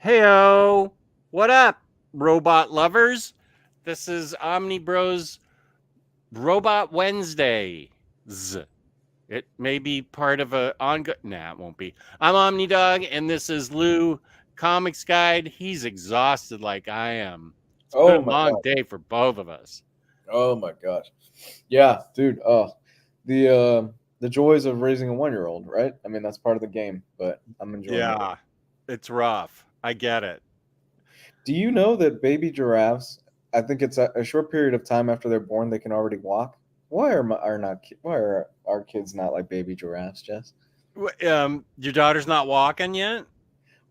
Heyo, what up, robot lovers? This is Omnibros Robot Wednesdays. It may be part of a ongoing. Nah, it won't be. I'm Omnidog, and this is Lou, Comics Guide. He's exhausted like I am. It's been Oh a my long god. day for both of us. Oh my gosh. Yeah, dude. The joys of raising a 1-year-old, right? I mean, that's part of the game, but I'm enjoying it. Yeah, it's rough. I get it. Do you know that baby giraffes, I think it's a short period of time after they're born they can already walk? Why are our kids not like baby giraffes, Jess? Your daughter's not walking yet,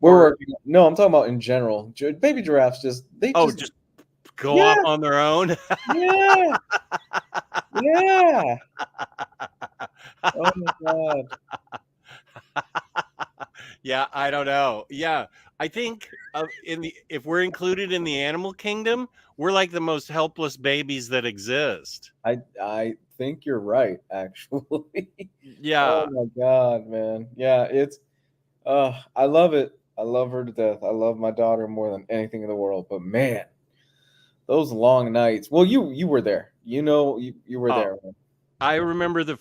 We're or working. No, I'm talking about in general. Baby giraffes just just go yeah, off on their own. yeah, yeah. Oh my god. Yeah, I don't know. Yeah, I think if we're included in the animal kingdom, we're like the most helpless babies that exist. I think you're right, actually. Oh Yeah, my god, man. Yeah, I love it. I love her to death. I love my daughter more than anything in the world. But man, those long nights. Well, you were there. You were oh, there. I remember the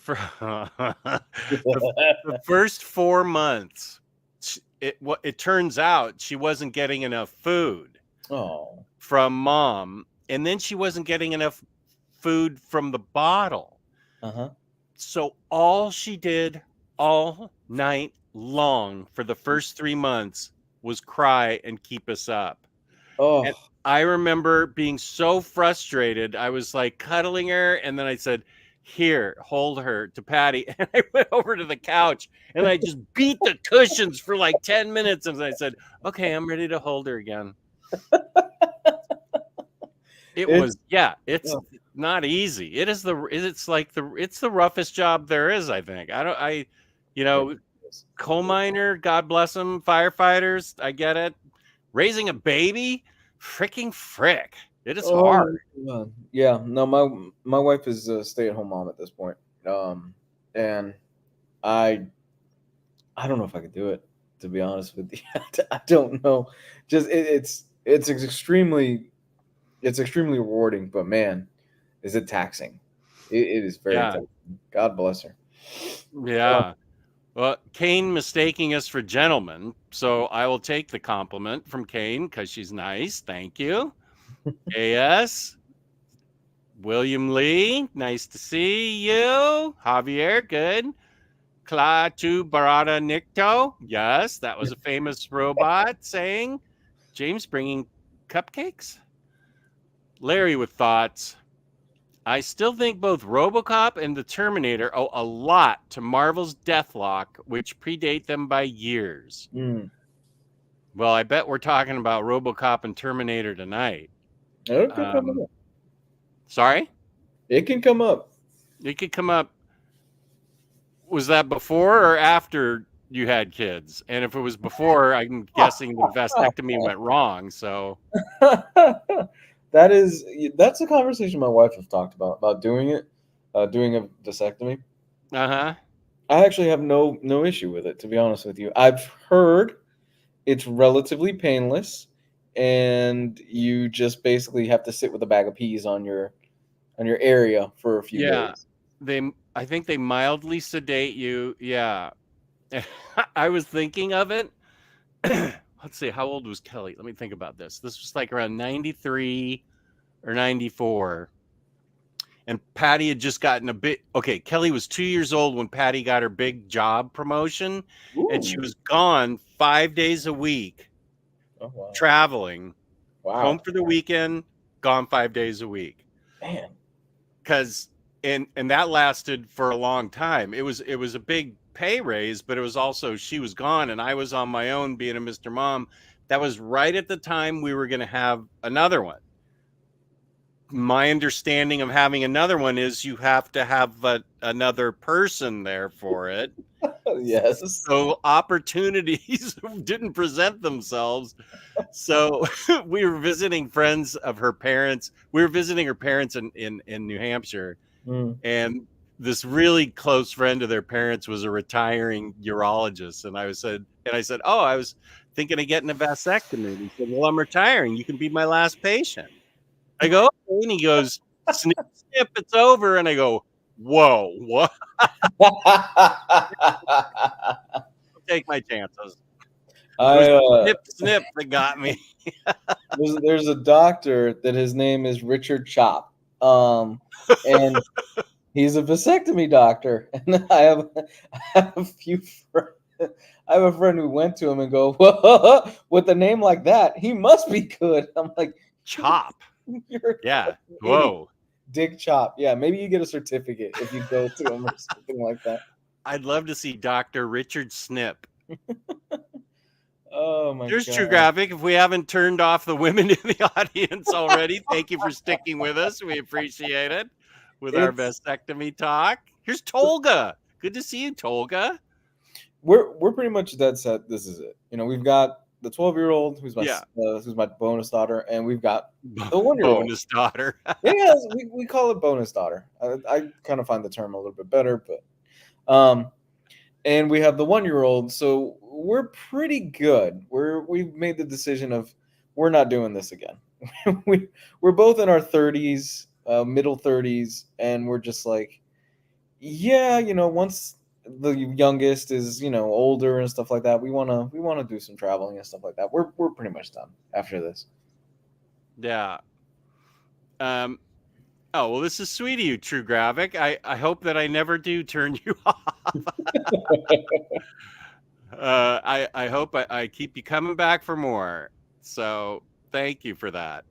first 4 months. It turns out she wasn't getting enough food Oh. from mom, and then she wasn't getting enough food from the bottle. Uh-huh. So all she did all night long for the first 3 months was cry and keep us up. Oh. And I remember being so frustrated. I was like cuddling her, and then I said, "Here, hold her," to Patty. And I went over to the couch and I just beat the cushions for like 10 minutes. And I said, "Okay, I'm ready to hold her again." It It's was, yeah, it's oh, not easy. It's the roughest job there is, I think. You it know, is. coal miner, God bless them, firefighters, I get it. Raising a baby, freaking frick. It is Oh hard. my god. Yeah, no, my wife is a stay-at-home mom at this point. And I I don't know if I could do it, to be honest with you. I don't know. Just it's extremely rewarding, but man, is it taxing. It is very Yeah. taxing. God bless her. Oh, Yeah. Well, Kane mistaking us for gentlemen, so I will take the compliment from Kane because she's nice. Thank you. AS, William Lee, nice to see you. Javier, good. Klaatu Barada Nikto, yes, that was a famous robot saying. James bringing cupcakes. Larry with thoughts. I still think both RoboCop and the Terminator owe a lot to Marvel's Deathlock, which predate them by years. mm. Well, I bet we're talking about RoboCop and Terminator tonight. It could come up. Sorry? It can come up. It could come up. Was that before or after you had kids? And if it was before, I'm guessing the vasectomy went wrong. So, That's a conversation my wife has talked about doing it, doing a vasectomy. uh-huh. I actually have no issue with it, to be honest with you. I've heard it's relatively painless, and you just basically have to sit with a bag of peas on your area for a few Yeah. days. I think they mildly sedate you. Yeah. I was thinking of it. Let's see, how old was Kelly? Let me think about this. This was like around 93 or 94. And Patty had just gotten a bit. Okay, Kelly was 2 years old when Patty got her big job promotion, and she Ooh. was gone 5 days a week Oh wow. traveling, home Wow. for the weekend, gone 5 days a week. Man. Because and that lasted for a long time. It was a big pay raise, but it was also she was gone and I was on my own being a Mr. Mom. That was right at the time we were going to have another one. My understanding of having another one is you have to have another person there for it. Yes. So opportunities didn't present themselves. So we were visiting friends of her parents. We were visiting her parents in New Hampshire. Mm. And this really close friend of their parents was a retiring urologist. And I said, oh, I was thinking of getting a vasectomy. He said, well, I'm retiring. You can be my last patient. I go, okay. And he goes, snip, snip, it's over. And I go, whoa, what? I'll take my chances. It was snip, snip that got me. There's a doctor that his name is Richard Chop. And he's a vasectomy doctor. And I have a few friends. I have a friend who went to him and go, whoa, with a name like that, he must be good. I'm like, Chop. Yeah. Whoa. Dick Chop. Yeah, maybe you get a certificate if you go to him or something like that. I'd love to see Dr. Richard Snip. Oh my There's God. True Graphic. If we haven't turned off the women in the audience already, thank you for sticking with us. We appreciate it with our vasectomy talk. Here's Tolga. Good to see you, Tolga. We're pretty much dead set. This is it. You know, we've got the 12-year-old who's my bonus daughter, and we've got the 1-year-old bonus daughter. Yeah, we call it bonus daughter. I kind of find the term a little bit better, but and we have the 1-year-old, so we're pretty good. We've made the decision of we're not doing this again. We're both in our 30s, middle 30s, and we're just like, yeah, you know, once the youngest is, you know, older and stuff like that, we want to do some traveling and stuff like that. We're pretty much done after this. Yeah. Oh, well, this is sweet of you, True Graphic. I hope that I never do turn you off. I hope I keep you coming back for more. So thank you for that.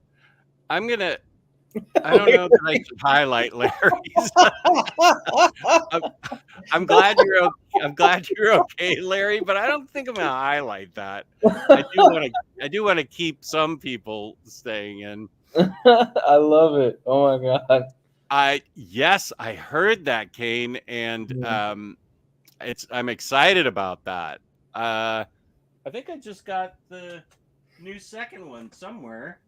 I don't know that I should highlight Larry's. I'm glad you're okay, Larry, but I don't think I'm gonna highlight that. I do want to keep some people staying in. I love it. Oh my God. I heard that, Kane, and I'm excited about that. I think I just got the new second one somewhere.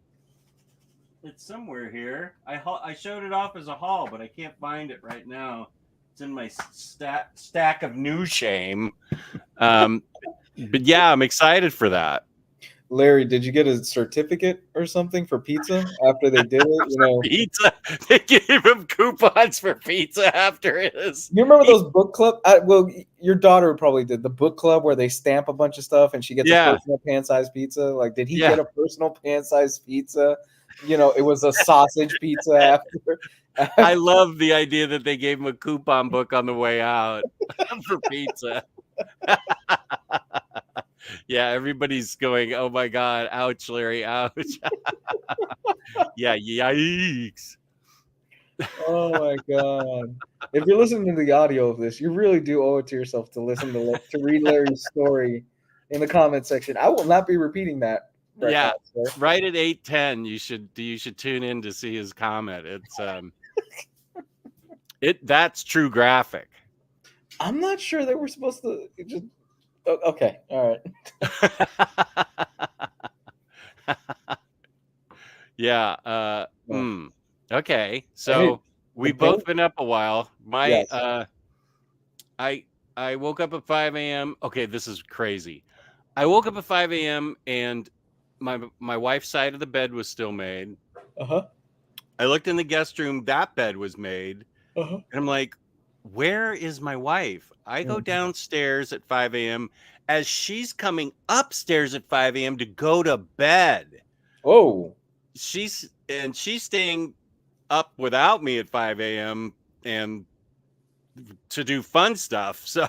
It's somewhere here. I showed it off as a haul, but I can't find it right now. It's in my stack of new shame. But yeah, I'm excited for that. Larry, did you get a certificate or something for pizza after they did it? You know, pizza. They gave him coupons for pizza after his. You remember those book club? Well, your daughter probably did the book club where they stamp a bunch of stuff and she gets a personal pan-sized pizza. Like, did he get a personal pan-sized pizza? You know, it was a sausage pizza after. I love the idea that they gave him a coupon book on the way out for pizza. Yeah, everybody's going, oh my God, ouch, Larry, ouch. Yeah, yikes. Oh my God. If you're listening to the audio of this, you really do owe it to yourself to listen to read Larry's story in the comment section. I will not be repeating that. Right right at 8:10, you should tune in to see his comment. It's that's True Graphic. I'm not sure that we're supposed to just okay, all right. Yeah, okay. So we've both been up a while. I woke up at 5 a.m. Okay, this is crazy. I woke up at 5 a.m. and my wife's side of the bed was still made. I looked in the guest room, that bed was made. And I'm like, where is my wife? I go downstairs at 5 a.m. as she's coming upstairs at 5 a.m. to go to bed. Oh. She's staying up without me at 5 a.m. and to do fun stuff. So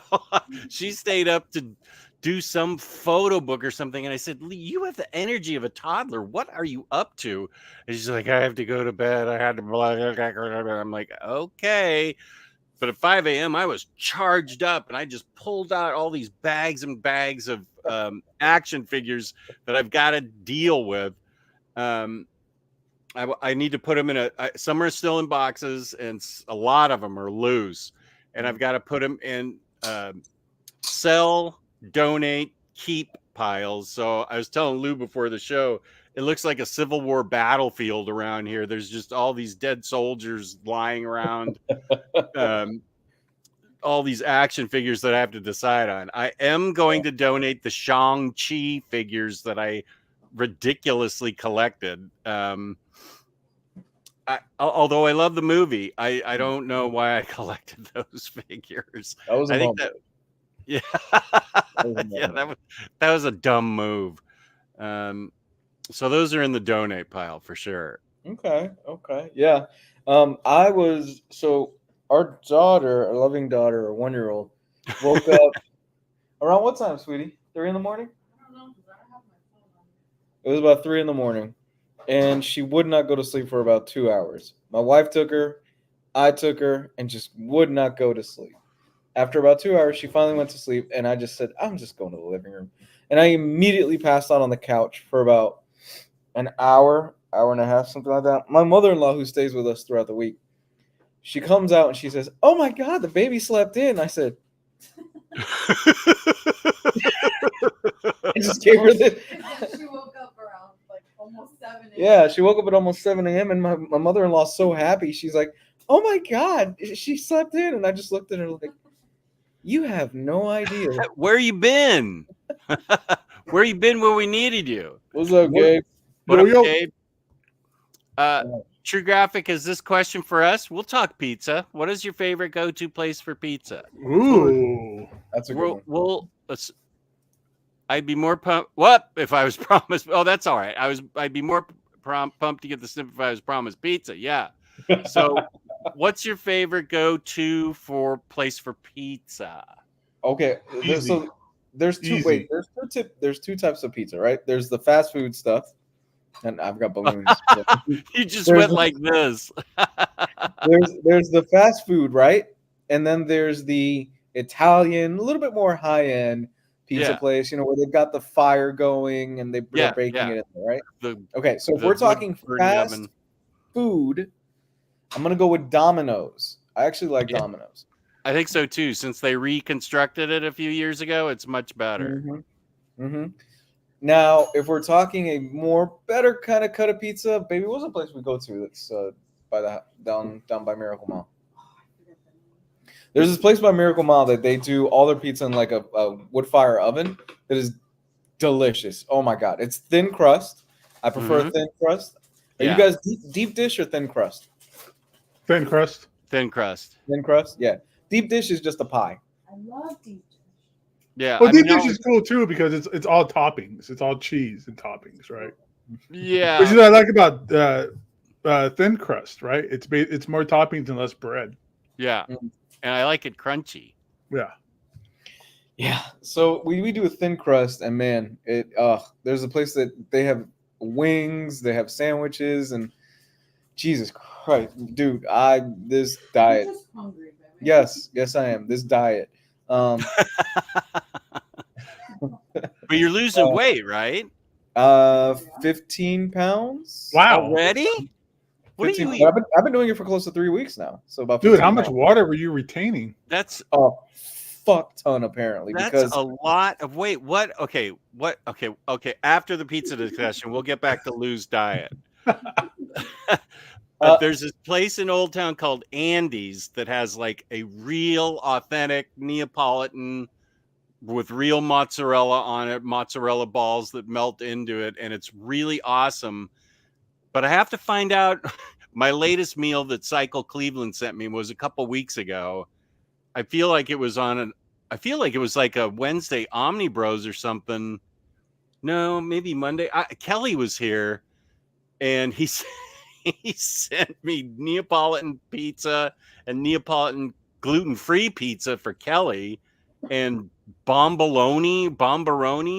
she stayed up to do some photo book or something. And I said, Lee, you have the energy of a toddler. What are you up to? And she's like, I have to go to bed. I had to blah, blah, blah, blah. I'm like, okay. But at 5 a.m., I was charged up and I just pulled out all these bags and bags of action figures that I've got to deal with. I need to put them in some are still in boxes and a lot of them are loose. And I've got to put them in sell, donate, keep piles. So I was telling Lou before the show, it looks like a Civil War battlefield around here. There's just all these dead soldiers lying around. all these action figures that I have to decide on. I am going to donate the Shang-Chi figures that I ridiculously collected. Although I love the movie, I don't know why I collected those figures. That was a I think moment. yeah, was a yeah, moment. that was a dumb move. So those are in the donate pile for sure. Okay. Yeah. Our daughter, our loving daughter, our 1-year-old, woke up around what time, sweetie? 3 in the morning? I don't know because I don't have my phone on. It was about 3 in the morning, and she would not go to sleep for about 2 hours. My wife took her, I took her, and just would not go to sleep. After about 2 hours, she finally went to sleep, and I just said, I'm just going to the living room. And I immediately passed out on the couch for about an hour and a half, something like that. My mother-in-law, who stays with us throughout the week, she comes out and she says, "Oh my God, the baby slept in." I said, I just gave her the. And then she woke up around like almost 7 a.m. Yeah, she woke up at almost 7 a.m. and my mother-in-law's so happy. She's like, "Oh my God, she slept in." And I just looked at her like, "You have no idea." Where you been? Where you been when we needed you? What's up, Gabe? What up, Yo. Gabe? True Graphic, is this question for us? We'll talk pizza. What is your favorite go-to place for pizza? Ooh. That's a good one. I'd be more pumped. What if I was promised? Oh, that's all right. I'd be more pumped to get the snip if I was promised pizza. Yeah. So, what's your favorite go-to for place for pizza? Okay, there's Easy. two. Easy. Wait, there's two types of pizza, right? There's the fast food stuff, and I've got balloons. You just There's went the- like this. there's the fast food, right? And then there's the Italian, a little bit more high end pizza Yeah. place. Where they've got the fire going and they're Yeah, baking yeah. it in there, right? The Okay, so if the we're talking wood-burning fast oven. food, I'm gonna go with Domino's. I actually like Yeah. Domino's. I think so too. Since they reconstructed it a few years ago, it's much better. Mm-hmm. Now, if we're talking a more better kind of cut of pizza, baby, what's the place we go to that's by the down by Miracle Mall? Oh, I forget the name. There's this place by Miracle Mall that they do all their pizza in like a wood fire oven that is delicious. Oh my God, it's thin crust. I prefer Mhm. thin crust. Are Yeah. you guys deep dish or thin crust? Thin crust. Thin crust. Thin crust, yeah. Deep dish is just a pie. I love deep dish. Yeah. Well, I deep mean, dish is cool too because it's all toppings. It's all cheese and toppings, right? yeah. Which is what I like about thin crust, right? It's more toppings and less bread. Yeah. And I like it crunchy. Yeah. Yeah. So we do a thin crust, and man, there's a place that they have wings, they have sandwiches, and Jesus Christ, dude, this diet. You're just hungry, baby. Yes, I am. This diet. But you're losing weight, right? 15 pounds. Wow. Already? What are 15 you eating? I've been doing it for close to 3 weeks now. So about 15 Dude, how much pounds. water were you retaining? That's A fuck ton apparently because a lot of weight. What? Okay. After the pizza discussion, we'll get back to Lou's diet. There's this place in Old Town called Andy's that has like a real authentic Neapolitan with real mozzarella on it, mozzarella balls that melt into it, and it's really awesome. But I have to find out. My latest meal that Cycle Cleveland sent me was a couple weeks ago. I feel like it was like a Wednesday Omnibros or something. No, maybe Monday. Kelly was here, and he sent me Neapolitan pizza and Neapolitan gluten-free pizza for Kelly, and bombaroni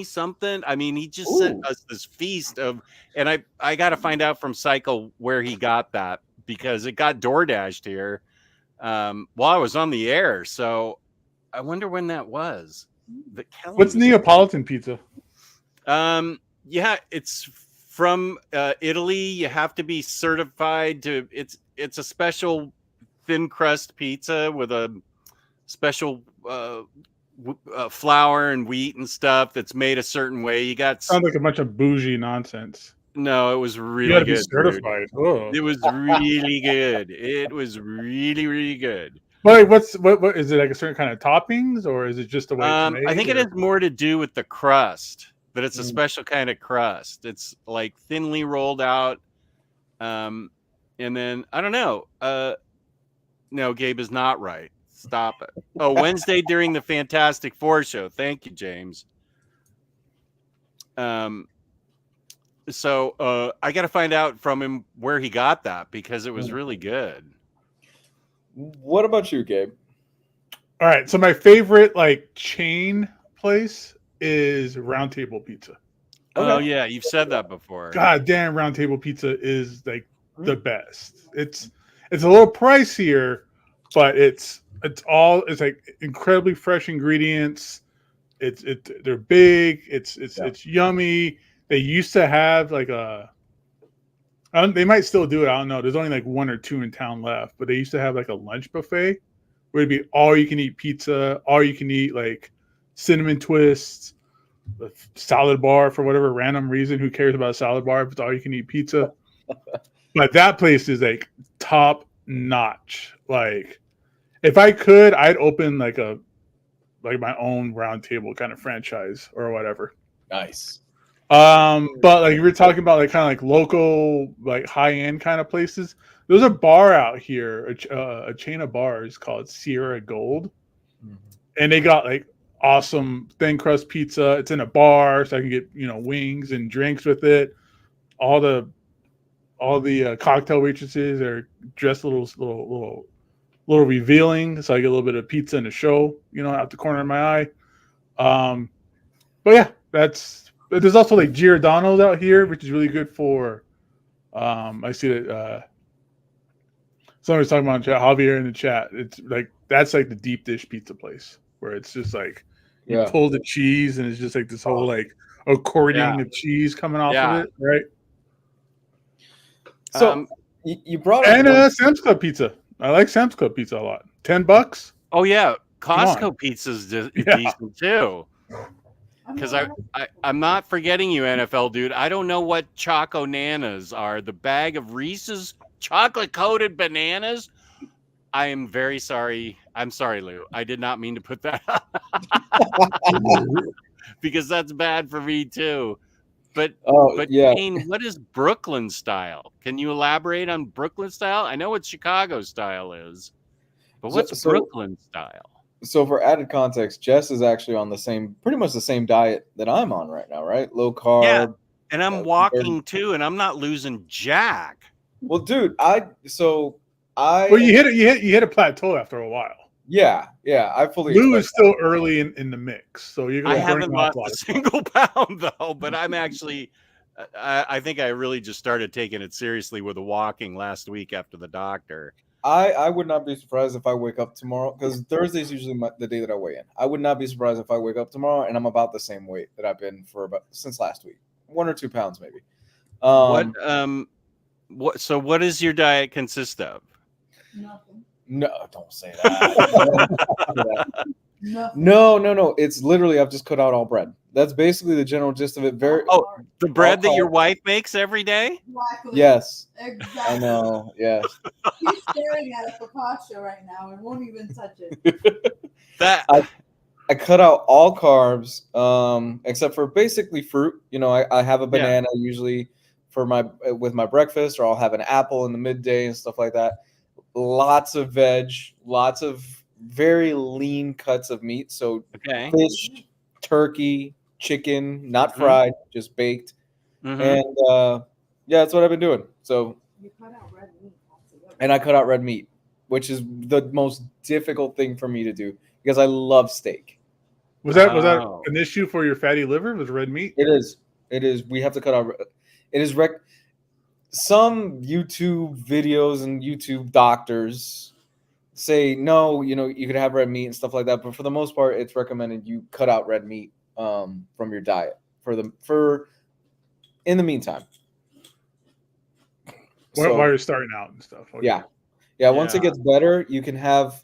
something. I mean, he just sent us this feast of, and I got to find out from Cycle where he got that because it got DoorDashed here while I was on the air. So I wonder when that was. That Kelly What's was Neapolitan pizza? Yeah, it's from Italy. You have to be certified to. It's a special thin crust pizza with a special flour and wheat and stuff that's made a certain way. You got Sounds like a bunch of bougie nonsense. no, it was You really gotta be good. Dude. certified. Oh. It was really good. It was really, really good. But like, what is it, like a certain kind of toppings, or is it just the way it's made? I think it or- has more to do with the crust. That it's a Mm. special kind of crust. It's like thinly rolled out. And then I don't know. No, Gabe is not right. Stop it. Oh, Wednesday during the Fantastic Four show. Thank you, James. So I got to find out from him where he got that because it was really good. What about you, Gabe? All right, so my favorite like chain place is Round Table Pizza. Oh Okay. yeah, you've said that before. God damn, Round Table Pizza is like the best. It's a little pricier, but it's like incredibly fresh ingredients. They're big. It's yummy. They used to have like they might still do it. I don't know. There's only like one or two in town left, but they used to have like a lunch buffet where it'd be all you can eat pizza, all you can eat like cinnamon twists, a salad bar for whatever random reason. Who cares about a salad bar if it's all you can eat pizza? But that place is like top notch. Like if I could, I'd open like my own Round Table kind of franchise or whatever. Nice. But like we're talking about like kind of like local, like high end kind of places. There's a bar out here, a chain of bars called Sierra Gold, and they got like awesome thin crust pizza. It's in a bar, so I can get wings and drinks with it. All the cocktail waitresses are dressed a little revealing, so I get a little bit of pizza in the show, out the corner of my eye. But yeah, there's also like Giordano's out here, which is really good for. I see that somebody's talking about Javier in the chat. It's like that's like the deep dish pizza place where it's just like you pull the cheese and it's just like this whole like accordion of cheese coming off of it, right? So you brought up and Sam's Club pizza. I like Sam's Club pizza a lot. $10. Oh yeah, Costco pizza's decent too. Because I'm not forgetting you, NFL dude. I don't know what Choco Nanas are. The bag of Reese's chocolate coated bananas. I am very sorry. I'm sorry, Lou. I did not mean to put that up. Because that's bad for me too. But Kane, what is Brooklyn style? Can you elaborate on Brooklyn style? I know what Chicago style is, but what's Brooklyn style? So for added context, Jess is actually on pretty much the same diet that I'm on right now, right? Low carb. Yeah, and I'm walking too, and I'm not losing jack. Well, dude, Well, you hit a plateau after a while. Yeah, I fully. Lou is still early in the mix, so you're going I to. haven't lost a single pound though, but I'm actually. I think I really just started taking it seriously with the walking last week after the doctor. I would not be surprised if I wake up tomorrow, because Thursday is usually the day that I weigh in. I would not be surprised if I wake up tomorrow and I'm about the same weight that I've been since last week, 1 or 2 pounds maybe. What does your diet consist of? Nothing. No, don't say that. No. It's literally I've just cut out all bread. That's basically the general gist of it. The bread that your wife makes every day? Exactly. Yes. Exactly. I know. Yes. He's staring at a focaccia right now and won't even touch it. I cut out all carbs, except for basically fruit. I have a banana usually with my breakfast, or I'll have an apple in the midday and stuff like that. Lots of veg, lots of very lean cuts of meat. So fish, turkey, chicken, not fried, just baked. And that's what I've been doing. So You cut out red meat altogether. and I cut out red meat, which is the most difficult thing for me to do because I love steak. Was that an issue for your fatty liver? Was red meat? It is. We have to cut out. It is some YouTube videos and YouTube doctors say no, you could have red meat and stuff like that, but for the most part, it's recommended you cut out red meat from your diet for in the meantime. While you're starting out and stuff. Okay. Yeah. Once it gets better, you can have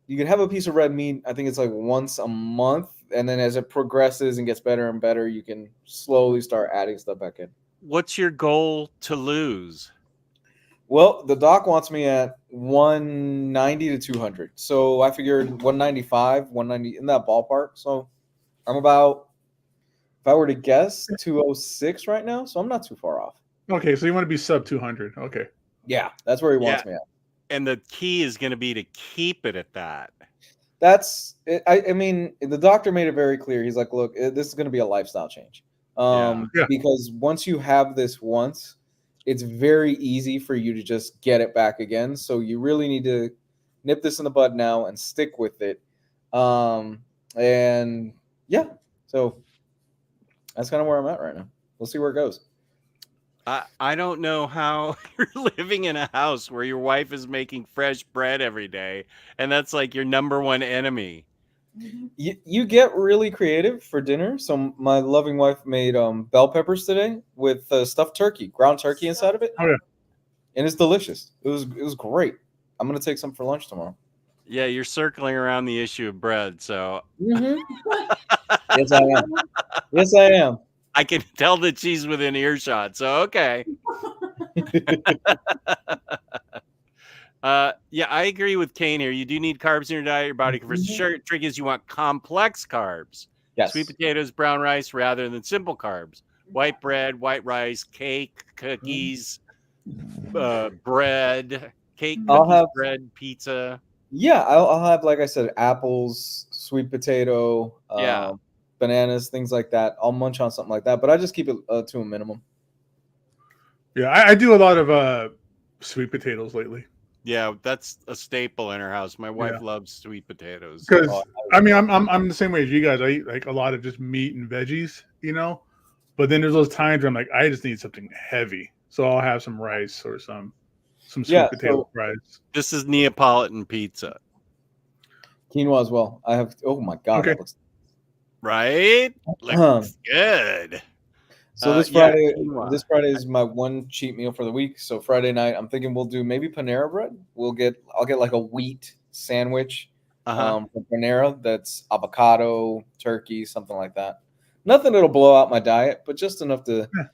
a piece of red meat. I think it's like once a month, and then as it progresses and gets better and better, you can slowly start adding stuff back in. What's your goal to lose? Well, the doc wants me at 190 to 200. So I figured 195, 190 in that ballpark. So I'm about, if I were to guess, 206 right now. So I'm not too far off. Okay, so you want to be sub 200. Okay. Yeah, that's where he wants Yeah. me at. And the key is going to be to keep it at that. That's it. I mean, the doctor made it very clear. He's like, look, this is going to be a lifestyle change. Yeah. Because once you have this once, it's very easy for you to just get it back again. So you really need to nip this in the bud now and stick with it. And yeah, so that's kind of where I'm at right now. We'll see where it goes. I don't know how you're living in a house where your wife is making fresh bread every day, and that's like your number one enemy. Mhm. You get really creative for dinner. So my loving wife made bell peppers today with stuffed turkey, ground turkey inside of it. Oh, yeah. And it's delicious. It was great. I'm gonna take some for lunch tomorrow. Yeah, you're circling around the issue of bread, so Yes, I am. Yes, I am. I can tell that she's within earshot. So okay. Yeah, I agree with Kane here. You do need carbs in your diet. Your body converts to sugar. Trick is you want complex carbs. Yes. Sweet potatoes, brown rice, rather than simple carbs. White bread, white rice, cake, cookies, bread, cake, I'll cookies, have- bread, pizza. Yeah, I'll have, like I said, apples, sweet potato, Yeah. bananas, things like that. I'll munch on something like that, but I just keep it to a minimum. Yeah, I do a lot of sweet potatoes lately. Yeah, that's a staple in our house. My wife Yeah. loves sweet potatoes. Because Oh, I mean, I'm the same way as you guys. I eat like a lot of just meat and veggies, you know. But then there's those times where I'm like, I just need something heavy, so I'll have some rice or some sweet Yeah, potato fries. This is Neapolitan pizza, Quinoa as well. I have. Oh my god, Okay. that looks. right? Looks good. So this yeah, Friday, quinoa. this Friday is my one cheat meal for the week. So Friday night, I'm thinking we'll do maybe Panera bread. I'll get like a wheat sandwich Uh-huh. from Panera that's avocado, turkey, something like that. Nothing that'll blow out my diet, but just enough to Yeah.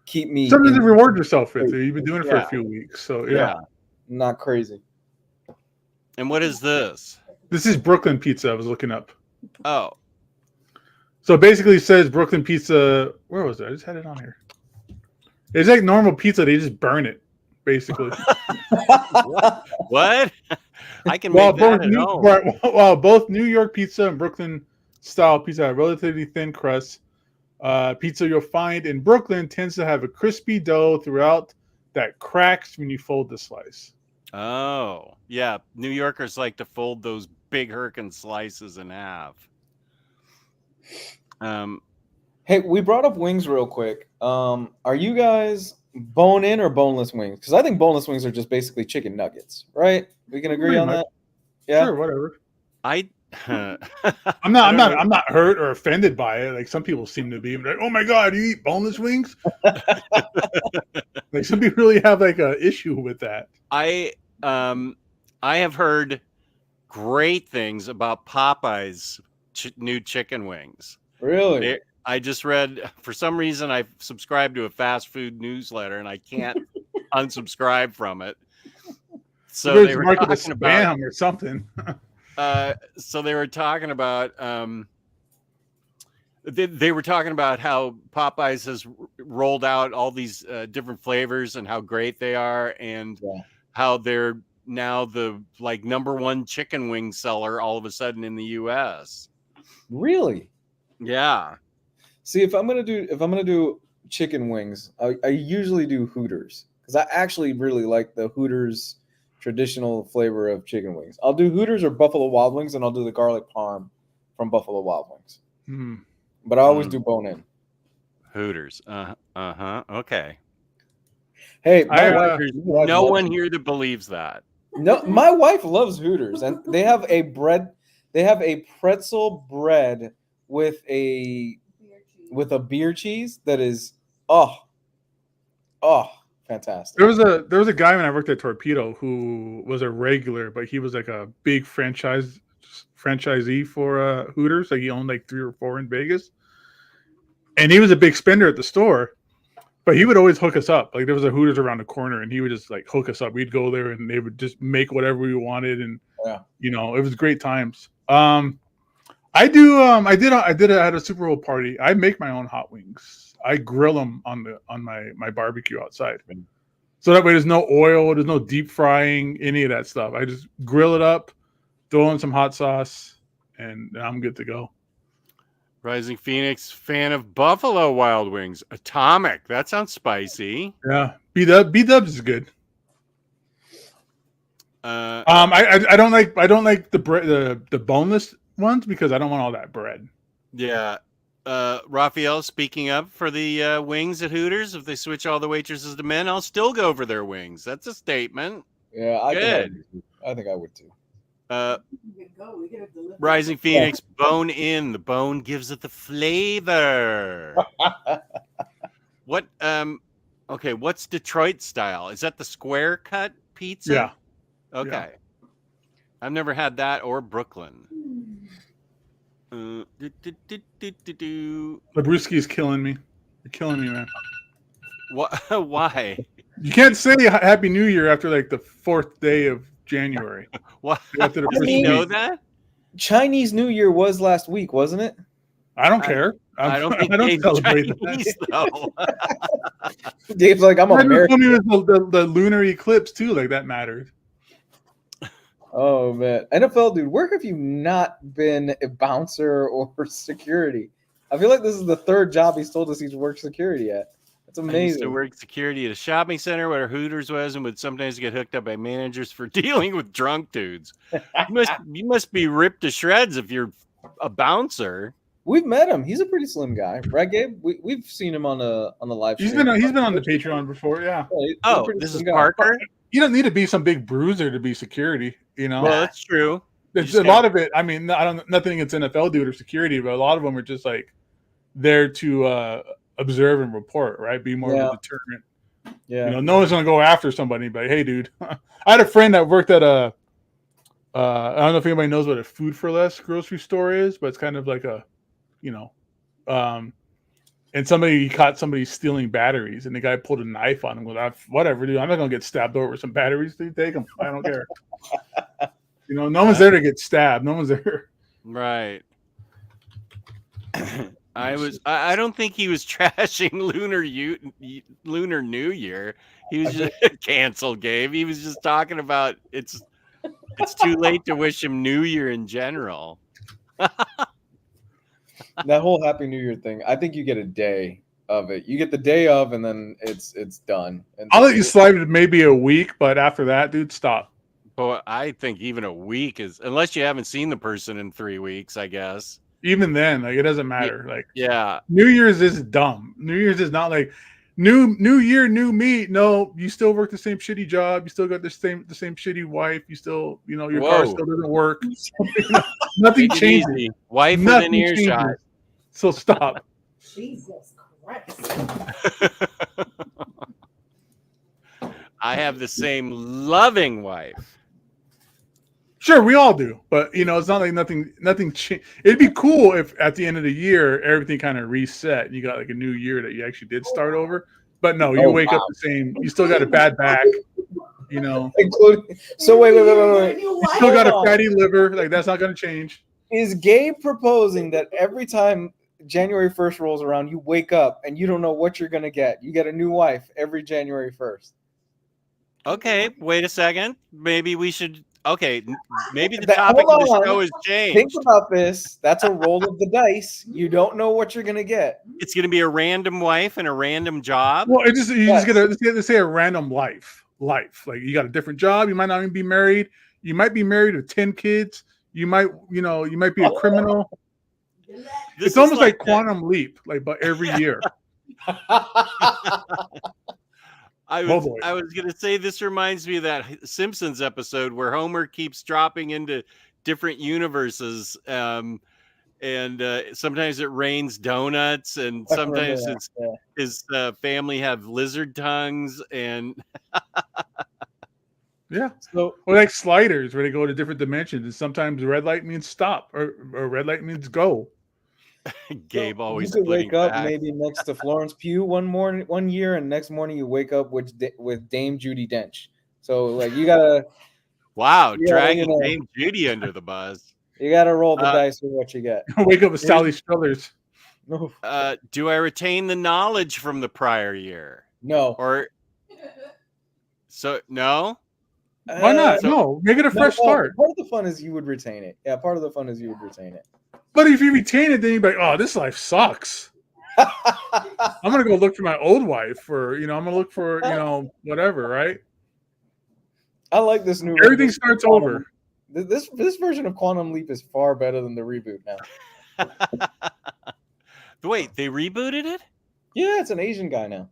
keep me Something to reward yourself with. You've been doing it for Yeah. a few weeks, so Yeah. not crazy. And what is this? This is Brooklyn pizza. I was looking up. Oh, So basically, it says Brooklyn pizza. Where was it? I just had it on here. It's like normal pizza. They just burn it, basically. what? I can While make that at home. while both New York pizza and Brooklyn style pizza have relatively thin crust, pizza you'll find in Brooklyn tends to have a crispy dough throughout that cracks when you fold the slice. Oh, yeah. New Yorkers like to fold those big Herkin slices in half. Hey, we brought up wings real quick. Are you guys bone in or boneless wings? Because I think boneless wings are just basically chicken nuggets, right? We can agree Pretty on much. that. Yeah. Sure, whatever. I I'm not hurt or offended by it. Like some people seem to be like, oh my god, you eat boneless wings? Like some people really have like a issue with that. I have heard great things about Popeye's new chicken wings. Really? I just read, for some reason, I subscribed to a fast food newsletter and I can't unsubscribe from it. So There's they were market talking about spam or something. so they were talking about they were talking about how Popeyes has rolled out all these different flavors and how great they are, and how they're now the like number one chicken wing seller all of a sudden in the US. Really? Yeah. See, if I'm gonna do chicken wings, I usually do Hooters because I actually really like the Hooters traditional flavor of chicken wings. I'll do Hooters or Buffalo Wild Wings, and I'll do the garlic parm from Buffalo Wild Wings. Mm. But I always do bone in. Hooters. Okay. Hey, There's no one here that believes that. No, my wife loves Hooters, and they have a pretzel bread with a beer cheese that is fantastic. There was a guy when I worked at Torpedo who was a regular, but he was like a big franchisee for Hooters. Like he owned like 3 or 4 in Vegas, and he was a big spender at the store. But he would always hook us up. Like there was a Hooters around the corner, and he would just like hook us up. We'd go there, and they would just make whatever we wanted, and it was great times. I had a Super Bowl party. I make my own hot wings. I grill them on my barbecue outside, so that way there's no oil, there's no deep frying, any of that stuff. I just grill it up, throw in some hot sauce, and I'm good to go. Rising Phoenix, fan of Buffalo Wild Wings. Atomic. That sounds spicy. Yeah, B-Dubs is good. I don't like the boneless ones because I don't want all that bread. Yeah. Raphael, speaking up for the wings at Hooters, if they switch all the waitresses to men, I'll still go for their wings. That's a statement. Yeah, I think I would too. Rising Phoenix, bone in. The bone gives it the flavor. What? Okay, what's Detroit style? Is that the square cut pizza? Yeah. Okay. Yeah. I've never had that or Brooklyn. Labruski is killing me. You're killing me, man. What? Why? You can't say Happy New Year after like the 4th day of January. What? After the Does he know that? Chinese New Year was last week, wasn't it? I don't care. I don't think I don't Dave's celebrate Chinese, though. Dave's like, I'm I American. told me it was the lunar eclipse too. Like that mattered. Oh man, NFL dude, where have you not been a bouncer or security? I feel like this is the 3rd job he's told us he's worked security at. That's amazing. I used to work security at a shopping center where Hooters was, and would sometimes get hooked up by managers for dealing with drunk dudes. You must be ripped to shreds if you're a bouncer. We've met him. He's a pretty slim guy, right, Gabe? We've seen him on the live. He's been on the Patreon before, yeah. Oh, this is Parker. You don't need to be some big bruiser to be security, you know. Well, that's true. There's a lot of it. I mean, nothing against NFL dude or security, but a lot of them are just like there to observe and report, right? Be more of a deterrent. Yeah. No one's gonna go after somebody, but hey, dude, I had a friend that worked at I don't know if anybody knows what a Food for Less grocery store is, but it's kind of like a, and he caught somebody stealing batteries, and the guy pulled a knife on him. Well, whatever, dude. I'm not gonna get stabbed over some batteries. Dude, take them. I don't care. No one's there to get stabbed. No one's there. Right. I don't think he was trashing Lunar New Year. He was just canceled, Gabe. He was just talking about it's too late to wish him New Year in general. That whole Happy New Year thing, I think you get a day of it. You get the day of, and then it's done. And I'll let you slide it maybe a week, but after that, dude, stop. But I think even a week is, unless you haven't seen the person in 3 weeks, I guess. Even then, like it doesn't matter. Like, yeah, New Year's is dumb. New Year's is not like new year, new me. No, you still work the same shitty job. You still got the same shitty wife. You still, your car still doesn't work. Nothing changes. Wife within earshot. So stop. Jesus Christ. I have the same loving wife. Sure, we all do, but it's not like nothing changed. It'd be cool if at the end of the year everything kind of reset and you got like a new year that you actually did start over. But no, you wake up the same. You still got a bad back, Including. So wait. You still got a fatty liver. Like that's not going to change. Is Gabe proposing that every time January 1st rolls around, you wake up and you don't know what you're going to get? You get a new wife every January 1st. Okay, wait a second. Maybe we should. Okay, maybe the topic of the show has changed. Think about this. That's a roll of the dice. You don't know what you're going to get. It's going to be a random wife and a random job. Well, you just get to say a random life. Like you got a different job. You might not even be married. You might be married with 10 kids. You might be a criminal. It's almost like Quantum Leap, but every year. I was going to say this reminds me of that Simpsons episode where Homer keeps dropping into different universes, and sometimes it rains donuts, and sometimes his family have lizard tongues, and yeah. So, or like sliders where they go to different dimensions, and sometimes red light means stop, or red light means go. Gabe So, always you could splitting wake up facts. maybe next to Florence Pugh one year, and next morning you wake up with Dame Judi Dench. So like you gotta Wow, you dragging know, Dame Judy under the bus. you gotta roll the Uh, dice with what you get. Wake up with Sally Struthers. No, Do I retain the knowledge from the prior year? no. Or no? Why not? So- No, make it a fresh start. Part of the fun is you would retain it. Yeah, part of the fun is you would retain it. But if you retain it, then you'd be like, oh, this life sucks. I'm gonna go look for my old wife, or I'm gonna look for whatever, right? I like this new. Everything this starts Quantum- over. This version of Quantum Leap is far better than the reboot now. Wait, they rebooted it? Yeah, it's an Asian guy now.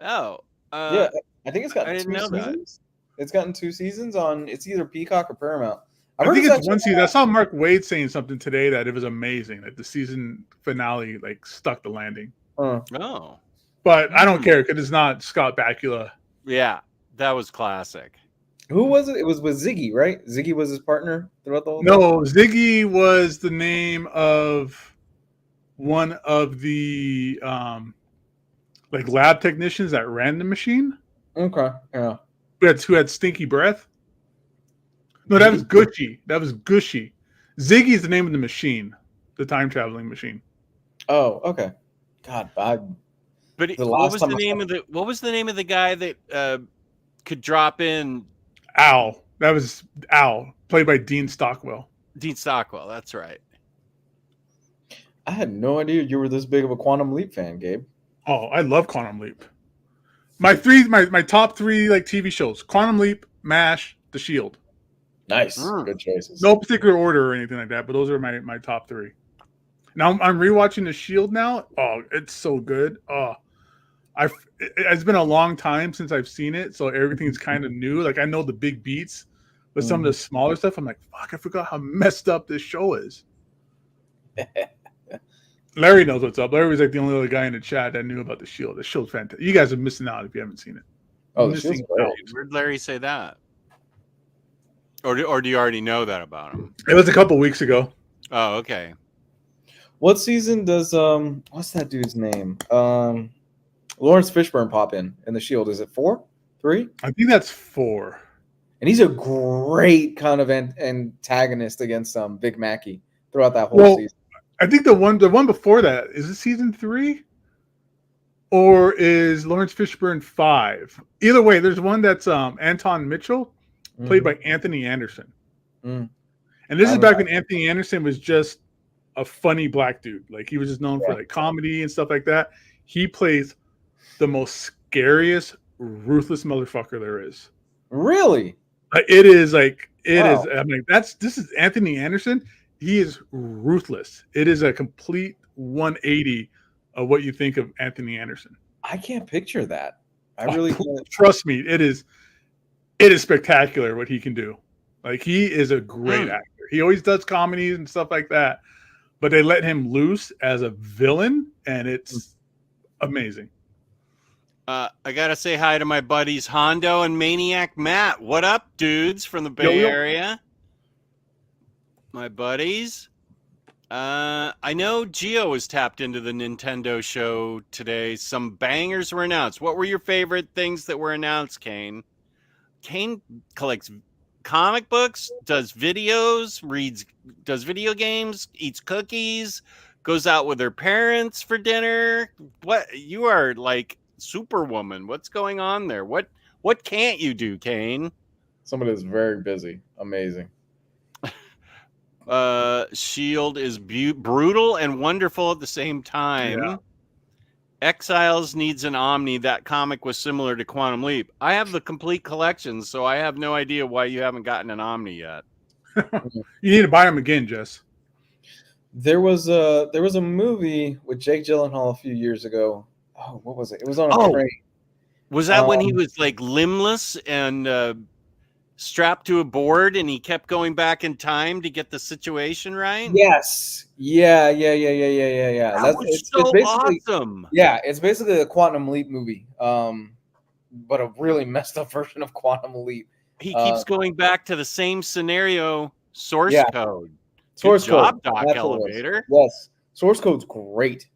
Oh, Yeah, I think it's got I didn't 2 know that. seasons. It's gotten 2 seasons on. It's either Peacock or Paramount. I heard think it's actually- one season. I saw Mark Wade saying something today that it was amazing. That the season finale like stuck the landing. Oh, But I don't care because it's not Scott Bakula. yeah, that was classic. Who was it? It was with Ziggy, right? Ziggy was his partner throughout the whole thing? No, Ziggy was the name of one of the like lab technicians that ran the machine. Okay, yeah. Who had stinky breath. No, that was Gushy. That was Gushy. Ziggy is the name of the machine, the time traveling machine. Oh, okay. God, But The what last was time the I name of the guy that could drop in? Al. That was Al, played by Dean Stockwell. Dean Stockwell. That's right. I had no idea you were this big of a Quantum Leap fan, Gabe. Oh, I love Quantum Leap. My top 3 like TV shows: Quantum Leap, MASH, The Shield. Nice, good choices. No particular order or anything like that, but those are my top 3. Now I'm rewatching The Shield now. Oh, it's so good. Oh, it's been a long time since I've seen it, so everything's kind of new. Like I know the big beats, but some of the smaller stuff, I'm like, fuck, I forgot how messed up this show is. Larry knows what's up. Larry was like the only other guy in the chat that knew about The Shield. The Shield's fantastic. You guys are missing out if you haven't seen it. Oh, Missing The Shield's great. out. Where'd Larry say that? Or do you already know that about him? It was a couple weeks ago. Oh, okay. What season does what's that dude's name? Lawrence Fishburne pop in The Shield? Is it 4? 3? I think that's 4. And he's a great kind of antagonist against Big Mackey throughout that whole season. I think the one before that is it season 3, or is Lawrence Fishburne 5? Either way, there's one that's Anton Mitchell, played by Anthony Anderson. And this is back when Anthony Anderson was just a funny black dude. Like he was just known for like comedy and stuff like that. He plays the most scariest, ruthless motherfucker there is. Really? It is like it is. I mean, this is Anthony Anderson. He is ruthless. It is a complete 180 of what you think of Anthony Anderson. I can't picture that. I really can't. Trust me, it is spectacular what he can do. Like he is a great actor. He always does comedies and stuff like that, but they let him loose as a villain, and it's amazing. I gotta say hi to my buddies Hondo and Maniac Matt. What up, dudes from the Bay Area? My buddies. I know Gio was tapped into the Nintendo show today. Some bangers were announced. What were your favorite things that were announced, Kane? Kane collects comic books, does videos, does video games, eats cookies, goes out with her parents for dinner. What? You are like Superwoman. What's going on there? What can't you do, Kane? Somebody that's very busy. Amazing. Shield is brutal and wonderful at the same time. Yeah. Exiles needs an Omni. That comic was similar to Quantum Leap. I have the complete collection, so I have no idea why you haven't gotten an Omni yet. You need to buy them again, Jess. There was a movie with Jake Gyllenhaal a few years ago. Oh, what was it? It was on a train. Was that when he was like limbless and strapped to a board, and he kept going back in time to get the situation right? Yes. Yeah. That was so awesome. Yeah, it's basically a Quantum Leap movie, but a really messed up version of Quantum Leap. He keeps going back to the same scenario source code. Source job, code. Doc That's what it was. Elevator. Yes, source code's great.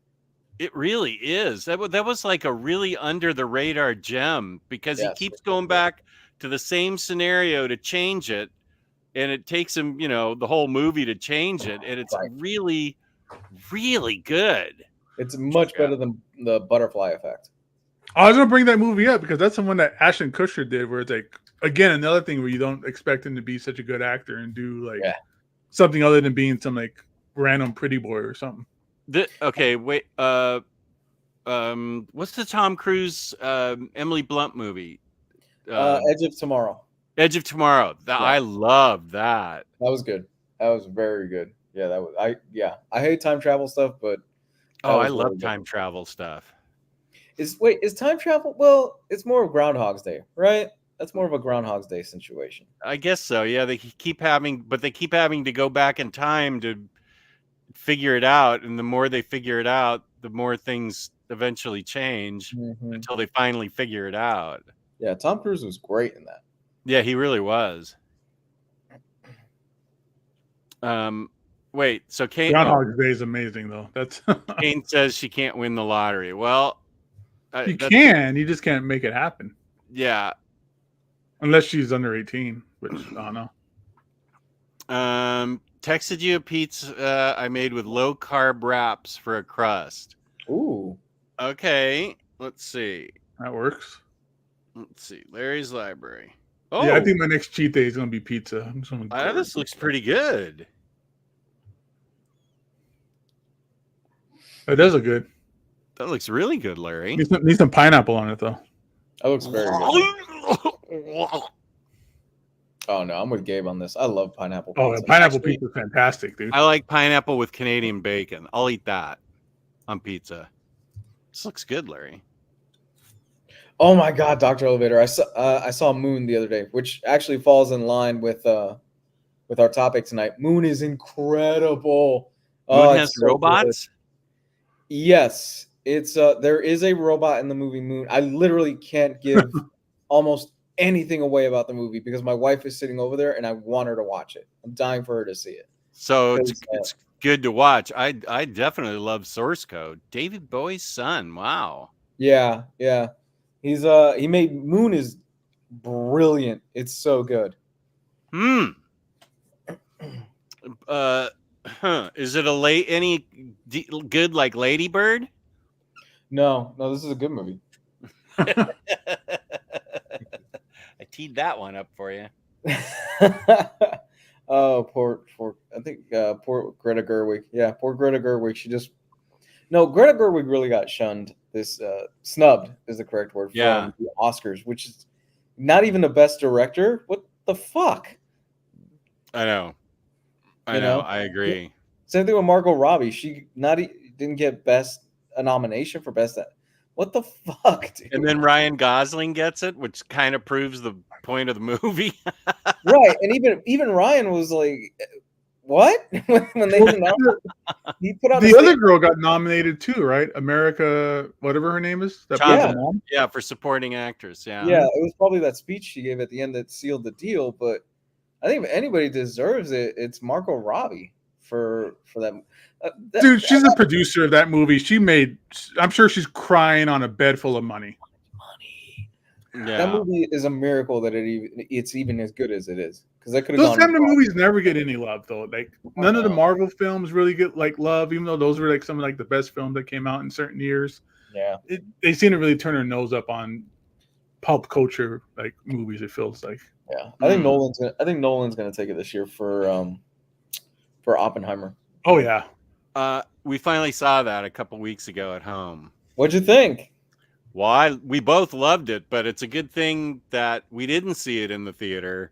It really is. That was like a really under the radar gem because he Yes, keeps it's going good. back to the same scenario to change it, and it takes him, the whole movie to change it, and it's Right. really, really good. It's much better than the Butterfly Effect. I was gonna bring that movie up because that's the one that Ashton Kutcher did, where it's like again another thing where you don't expect him to be such a good actor and do like something other than being some like random pretty boy or something. Okay, wait. What's the Tom Cruise Emily Blunt movie? Edge of Tomorrow. Edge of Tomorrow. I love that. That was good. That was very good. Yeah, that was I hate time travel stuff, but I love time travel stuff. Is time travel? Well, it's more of Groundhog's Day, right? That's more of a Groundhog's Day situation. I guess so. Yeah, they keep having to go back in time to figure it out, and the more they figure it out, the more things eventually change until they finally figure it out. Yeah, Tom Cruise was great in that. Yeah, he really was. Wait, so Kane Groundhog Day is amazing though. That's Kane says she can't win the lottery. Well, you can, you just can't make it happen. Yeah. Unless she's under 18, which I don't know. Texted you a pizza I made with low carb wraps for a crust. Ooh. Okay, let's see. That works. Let's see. Larry's Library. Oh, yeah, I think my next cheat day is going to be pizza. This looks pretty good. It does look good. That looks really good, Larry. Need some pineapple on it, though. That looks very good. Oh, no, I'm with Gabe on this. I love pineapple pizza. Oh, pineapple pizza is fantastic, dude. I like pineapple with Canadian bacon. I'll eat that on pizza. This looks good, Larry. Oh, my God, Dr. Elevator. I saw Moon the other day, which actually falls in line with our topic tonight. Moon is incredible. Moon has robots? Good. Yes. It's there is a robot in the movie Moon. I literally can't give almost anything away about the movie because my wife is sitting over there and I want her to watch it. I'm dying for her to see it. So it's good to watch. I definitely love Source Code. David Bowie's son. Wow. Yeah. He's he made Moon is brilliant. It's so good. Is it any good like Lady Bird? No, this is a good movie. I teed that one up for you. Oh, poor Greta Gerwig. Yeah, poor Greta Gerwig. Greta Gerwig really got shunned. Snubbed is the correct word from the Oscars, which is not even the best director. What the fuck? I know. I agree. Same thing with Margot Robbie. She didn't get a nomination for best. What the fuck, dude? And then Ryan Gosling gets it, which kind of proves the point of the movie. Right, and even Ryan was like, "What?" when they he put out the other girl got nominated too, right? America, whatever her name is. Yeah, for supporting actress. Yeah, it was probably that speech she gave at the end that sealed the deal. But I think if anybody deserves it, it's Margot Robbie for that. Dude, she's the producer of that movie. I'm sure she's crying on a bed full of money. Yeah. That movie is a miracle that it's even as good as it is. Because I could have those kind of movies never get any love though. Like none of the Marvel films really get like love, even though those were like some of like the best films that came out in certain years. Yeah, they seem to really turn their nose up on pulp culture like movies. It feels like. Yeah, I think Nolan's gonna take it this year for Oppenheimer. Oh yeah. We finally saw that a couple weeks ago at home. What'd you think? Well, we both loved it, but it's a good thing that we didn't see it in the theater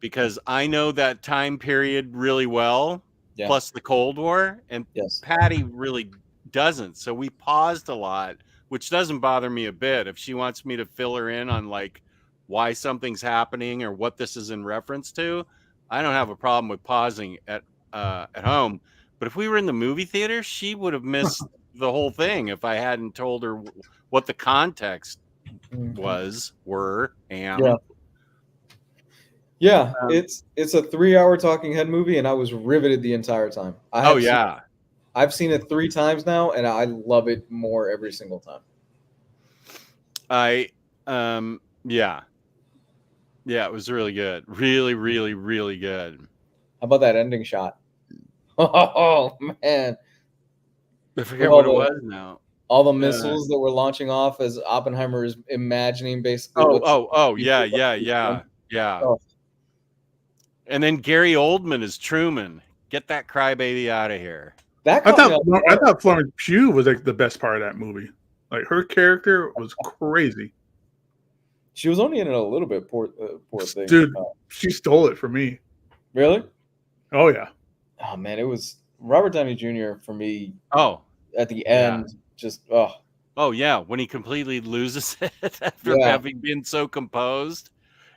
because I know that time period really well, plus the Cold War, and Patty really doesn't. So we paused a lot, which doesn't bother me a bit. If she wants me to fill her in on like why something's happening or what this is in reference to, I don't have a problem with pausing at home. But if we were in the movie theater, she would have missed the whole thing if I hadn't told her what the context were. Yeah, Um, it's a 3-hour talking head movie, and I was riveted the entire time. Oh yeah, I've seen it 3 times now, and I love it more every single time. yeah, it was really good, really, really, really good. How about that ending shot? Oh man, I forget all what it the was now. all the missiles that were launching off as Oppenheimer is imagining basically what's Yeah. Oh, And then Gary Oldman is Truman. Get that crybaby out of here. that I caught me thought off I guard. thought Florence Pugh was like the best part of that movie. Like her character was crazy, She was only in it a little bit. Poor thing. dude. She stole it from me. Really? Oh yeah, Oh man, it was Robert Downey Jr. for me Oh, at the Yeah. end. Just oh oh yeah, when he completely loses it after Yeah. having been so composed.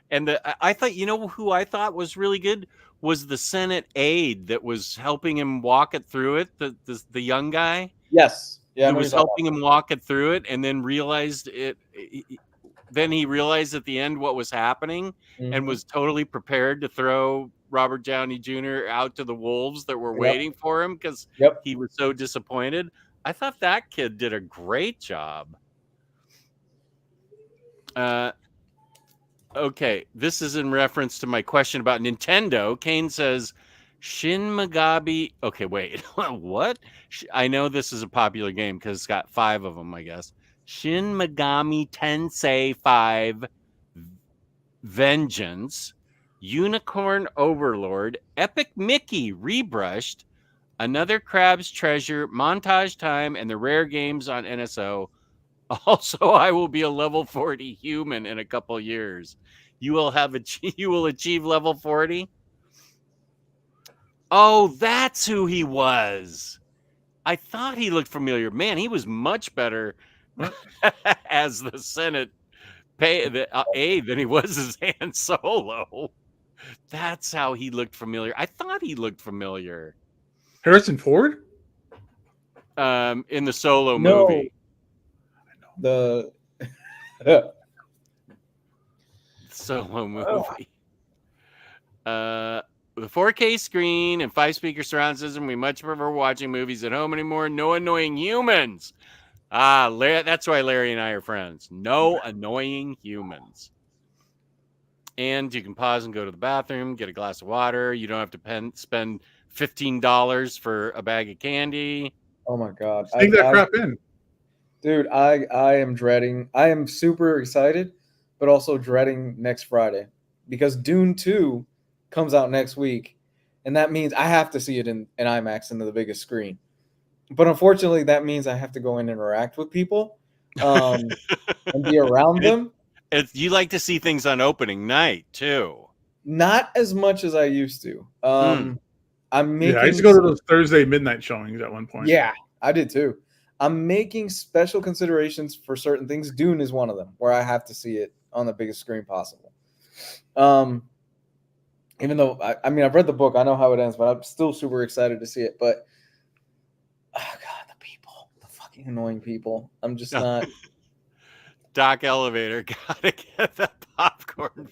And I thought, you know who I thought was really good was the Senate aide that was helping him walk it through it. The young guy yes, yeah. I who know was you're talking helping him walk it through it, and then realized it. Then he realized at the end what was happening, about. and was totally prepared to throw Robert Downey Jr. out to the wolves that were Yep. waiting for him because Yep. he was so disappointed. I thought that kid did a great job. Okay, this is in reference to my question about Nintendo. Kane says, Shin Megami. Okay, wait. What? I know this is a popular game because it's got 5 of them, I guess. Shin Megami Tensei 5 Vengeance, Unicorn Overlord, Epic Mickey Rebrushed, Another Crab's Treasure, Montage Time, and the rare games on NSO. Also, I will be a level 40 human in a couple years. You will achieve level 40. Oh, that's who he was. I thought he looked familiar. Man, he was much better as the Senate aide than he was as Han Solo. That's how he looked familiar. I thought he looked familiar. Harrison Ford. In the Solo No. movie. The Solo movie. With a 4K screen and 5-speaker surround system, we much prefer watching movies at home anymore. No annoying humans. That's why Larry and I are friends. No annoying humans. And you can pause and go to the bathroom, get a glass of water. You don't have to spend $15 for a bag of candy. oh my god, Sneak that crap in. dude! I am dreading. I am super excited, but also dreading next Friday because Dune 2 comes out next week, and that means I have to see it in IMAX into the biggest screen. But unfortunately, that means I have to go and interact with people and be around them. You like to see things on opening night too. Not as much as I used to. I'm making. Yeah, I used to go to those Thursday midnight showings at one point. Yeah, I did too. I'm making special considerations for certain things. Dune is one of them where I have to see it on the biggest screen possible. Even though I mean I've read the book, I know how it ends, but I'm still super excited to see it. But oh god, the fucking annoying people. I'm just not. Doc Elevator, gotta get that popcorn.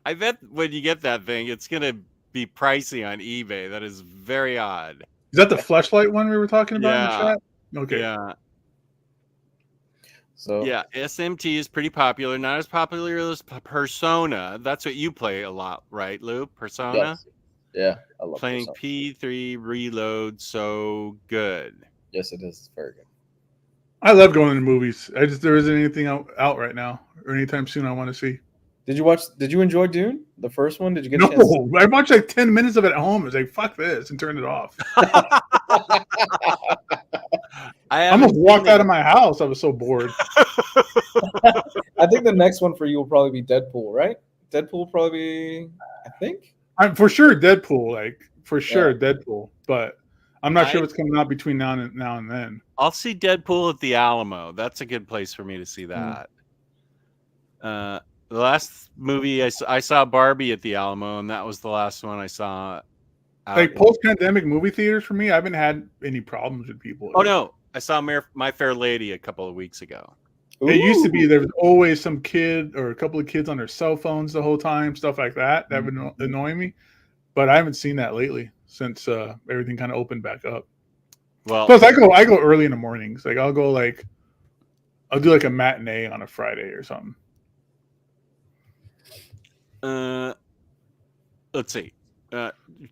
I bet when you get that thing, it's gonna be pricey on eBay. That is very odd. Is that the fleshlight one we were talking about in the Yeah. chat? Okay. Yeah. So Yeah, SMT is pretty popular. Not as popular as Persona. That's what you play a lot, right, Lou? Persona? yes. Yeah, I love Playing Persona. P3 Reload, so good. Yes, it is. It's very good. I love going to the movies. There isn't anything out right now or anytime soon I want to see. Did you enjoy Dune? The first one? Did you get No, a chance to I watched like 10 minutes of it at home. I was like, fuck this, and turned it off. I almost walked out of my house. I was so bored. I think the next one for you will probably be Deadpool, right? Deadpool will probably be, I think. I'm for sure Deadpool, Deadpool, but I'm not sure what's coming out between now and then. I'll see Deadpool at the Alamo. That's a good place for me to see that. The last movie I saw Barbie at the Alamo, and that was the last one I saw. Like post-pandemic movie theaters for me, I haven't had any problems with people. Oh no, I saw My Fair Lady a couple of weeks ago. It used to be Ooh. there was always some kid or a couple of kids on their cell phones the whole time, stuff like that. That would annoy me. But I haven't seen that lately since everything kind of opened back up. Well, Plus, I go early in the mornings. Like I'll do like a matinee on a Friday or something. let's see.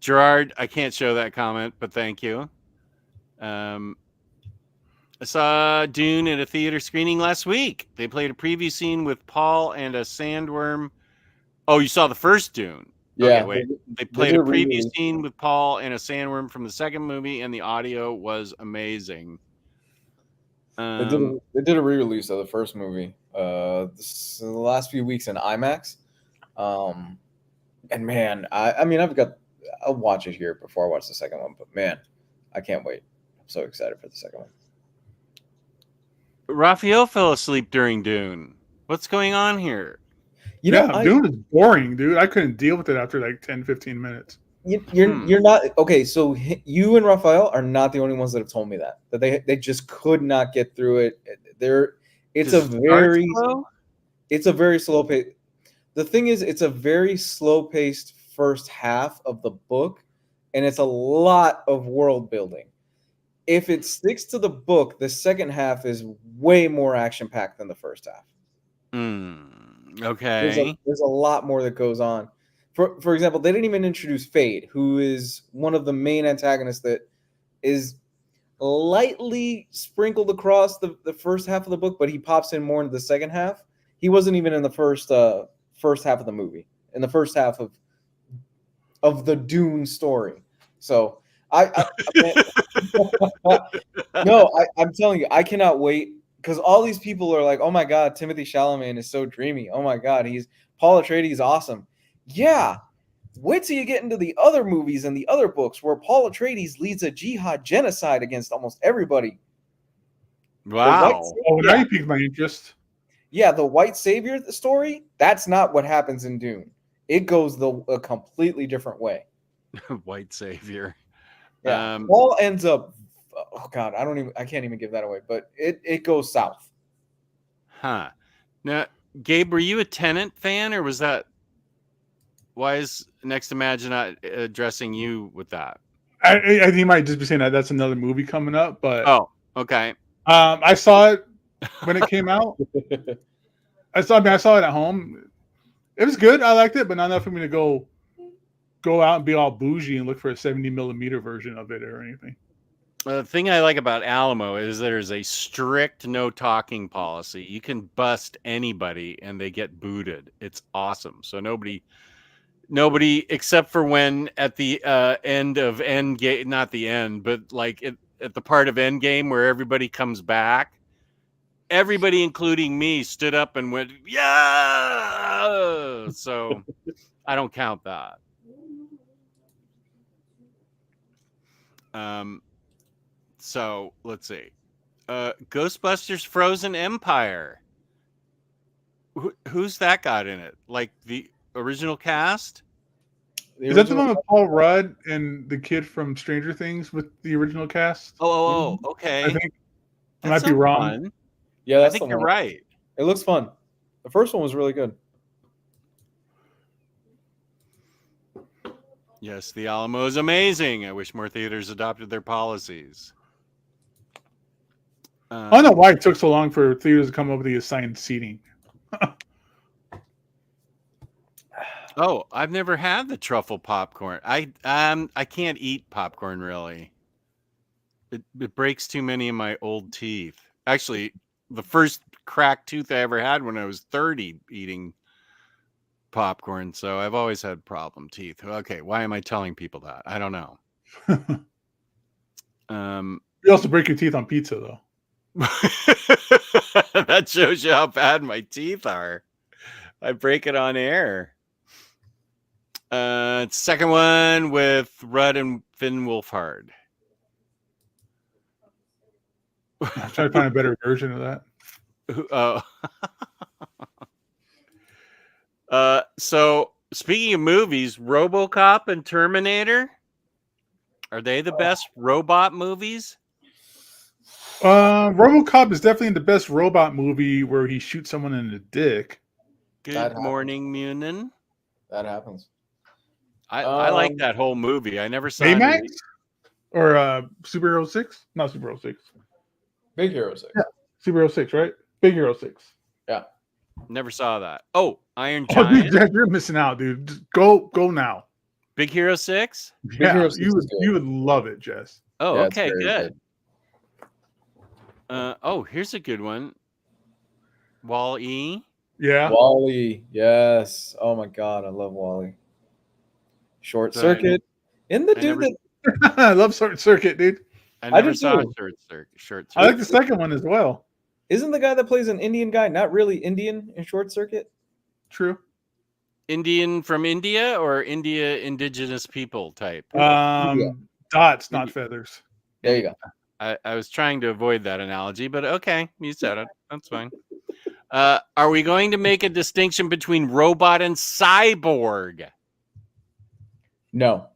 Gerard, I can't show that comment, but thank you. I saw Dune at a theater screening last week. They played a preview scene with Paul and a sandworm. Oh, you saw the first Dune? Yeah. Okay, wait. They played a did a preview re-release. scene with Paul and a sandworm from the second movie, and the audio was amazing. They did a re-release of the first movie the last few weeks in IMAX. And man, I'll watch it here before I watch the second one. But man, I can't wait. I'm so excited for the second one. Raphael fell asleep during Dune. What's going on here? Dune is boring, dude. I couldn't deal with it after like 10, 15 minutes. You're not okay. So you and Raphael are not the only ones that have told me that they just could not get through it. It's a very slow pace. The thing is, it's a very slow paced first half of the book, and it's a lot of world building. If it sticks to the book, the second half is way more action packed than the first half. Okay. There's a lot more that goes on. For example, they didn't even introduce Fade, who is one of the main antagonists that is lightly sprinkled across the first half of the book, but he pops in more into the second half. He wasn't even in the first half of the movie, in the first half of the Dune story. So I'm telling you, I cannot wait, because all these people are like, oh my God, Timothée Chalamet is so dreamy. Oh my God, Paul Atreides is awesome. Yeah. Wait till you get into the other movies and the other books where Paul Atreides leads a jihad genocide against almost everybody. Wow. Now you piqued my interest. Yeah, the white savior story, that's not what happens in Dune. It goes a completely different way. White savior. Yeah. Paul ends up, oh God, I can't even give that away, but it goes south. Huh. Now, Gabe, were you a Tenet fan, or was that, why is Next Imagine not addressing you with that? I think he might just be saying that's another movie coming up, but oh, okay. I saw it when it came out. I saw it at home. It was good. I liked it, but not enough for me to go out and be all bougie and look for a 70mm version of it or anything. The thing I like about Alamo is there's a strict no talking policy. You can bust anybody and they get booted. It's awesome. So nobody except for when at the end of Endgame, not the end, but like at the part of Endgame where everybody comes back, everybody, including me, stood up and went, yeah. So I don't count that. So let's see. Ghostbusters Frozen Empire. Who's that got in it? Like the original cast? Is that the one with Paul Rudd and the kid from Stranger Things with the original cast? Oh, okay. I think I might be wrong. Fun. Yeah, I think you're right. It looks fun. The first one was really good. Yes, the Alamo is amazing. I wish more theaters adopted their policies. I don't know why it took so long for theaters to come up with the assigned seating. Oh, I've never had the truffle popcorn. I can't eat popcorn really. It breaks too many of my old teeth. Actually, the first cracked tooth I ever had when I was 30 eating popcorn. So I've always had problem teeth. Okay, why am I telling people that? I don't know. You also break your teeth on pizza, though. That shows you how bad my teeth are. I break it on air. Second one with Rudd and Finn Wolfhard. I'm trying to find a better version of that. So speaking of movies, RoboCop and Terminator, are they the best robot movies? RoboCop is definitely the best robot movie where he shoots someone in the dick. Good morning, Munin. That happens. I like that whole movie. I never saw Baymax any. or Superhero 6? Not Superhero 6. Big Hero 6. Yeah. Superhero 6, right? Big Hero 6. Yeah. Never saw that. Oh, Iron Oh, Giant. dude, Jack, you're missing out, dude. Just go now. Big Hero 6? Yeah, Hero 6 is good. you would love it, Jess. Oh, Yeah, it's okay, very good. Oh, here's a good one. Wall-E. Yeah. Wall-E, yes. Oh my god, I love Wall-E. Short Circuit. In the dude that I love Short Circuit, dude. I never do saw too. Short Circuit. I like the second one as well. isn't the guy that plays an Indian guy not really Indian in Short Circuit? True. Indian from India or India indigenous people type? Dots, not feathers. There you go. I was trying to avoid that analogy, but okay, you said it. That's fine. Are we going to make a distinction between robot and cyborg? No.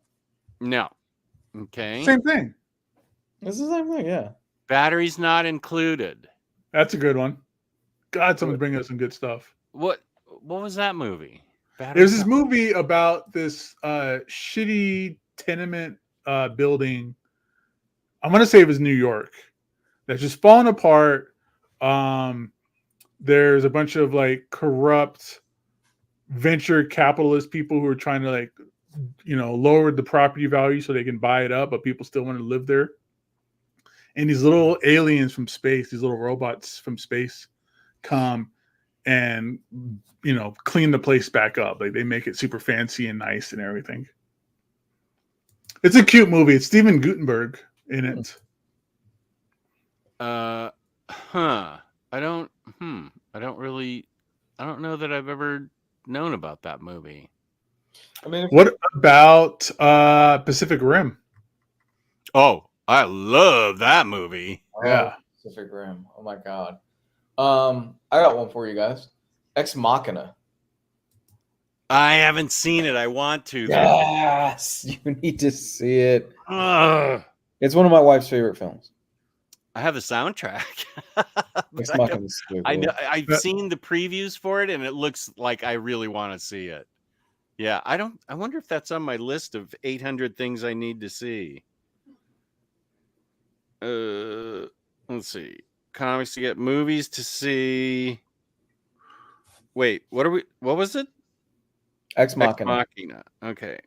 No. Okay. Same thing. It's the same thing, yeah. Batteries not included. That's a good one. God, someone's bringing us some good stuff. What was that movie? It was this movie about this shitty tenement building. I'm gonna say it was New York that's just falling apart. There's a bunch of like corrupt venture capitalist people who are trying to like, lower the property value so they can buy it up, but people still want to live there. And these little aliens from space, these little robots from space, come and clean the place back up. Like they make it super fancy and nice and everything. It's a cute movie. It's Steven Guttenberg in it. I don't know that I've ever known about that movie. I mean, What about Pacific Rim? Oh, I love that movie. Yeah. Pacific Rim. Oh my god. I got one for you guys. Ex Machina. I haven't seen it. I want to. Yes, you need to see it. Ugh. It's one of my wife's favorite films. I have the soundtrack. Ex But Machina is so I cool. know, I've seen the previews for it, and it looks like I really want to see it. Yeah, I wonder if that's on my list of 800 things I need to see. Let's see. Comics to get, movies to see. Wait, what was it? Ex Ex Machina. Machina. Okay.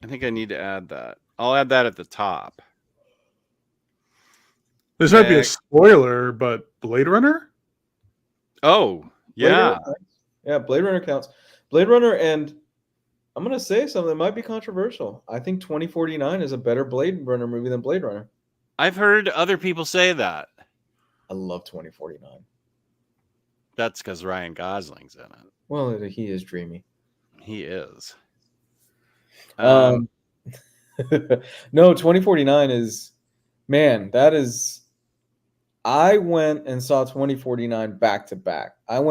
I think I need to add that. I'll add that at the top. This might be a spoiler, but Blade Runner? Oh, Blade yeah. Runner counts. Yeah, Blade Runner counts. Blade Runner, and I'm going to say something that might be controversial. I think 2049 is a better Blade Runner movie than Blade Runner. I've heard other people say that. I love 2049. That's because Ryan Gosling's in it. Well, he is dreamy. He is. No, 2049 is, man, that is. I went and saw 2049 back to back. I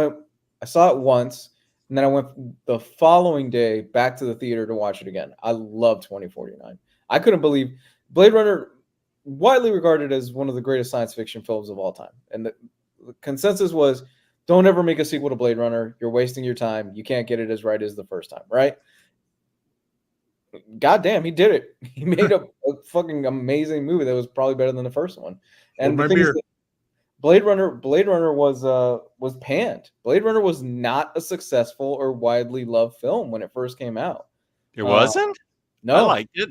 saw it once, and then I went the following day back to the theater to watch it again. I love 2049. I couldn't believe Blade Runner, widely regarded as one of the greatest science fiction films of all time. And the consensus was, don't ever make a sequel to Blade Runner. You're wasting your time. You can't get it as right as the first time, right? God damn, he did it. He made a fucking amazing movie that was probably better than the first one. And the thing is that Blade Runner was panned. Blade Runner was not a successful or widely loved film when it first came out. It wasn't? No. I liked it.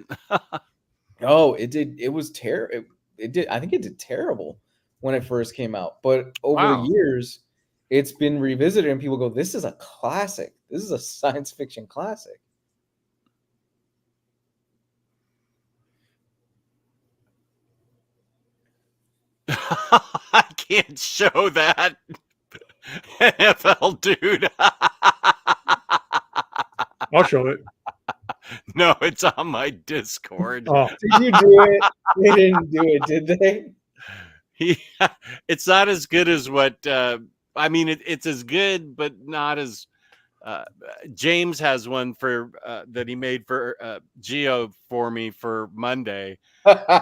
No, it did. It was terrible. It did. I think it did terrible when it first came out. But over the years, it's been revisited, and people go, "This is a classic. This is a science fiction classic." I can't show that. NFL dude. I'll show it. No, it's on my Discord. Oh. Did you do it? They didn't do it, did they? It's not as good as what it's as good, but not as James has one for that he made for Geo for me for Monday. but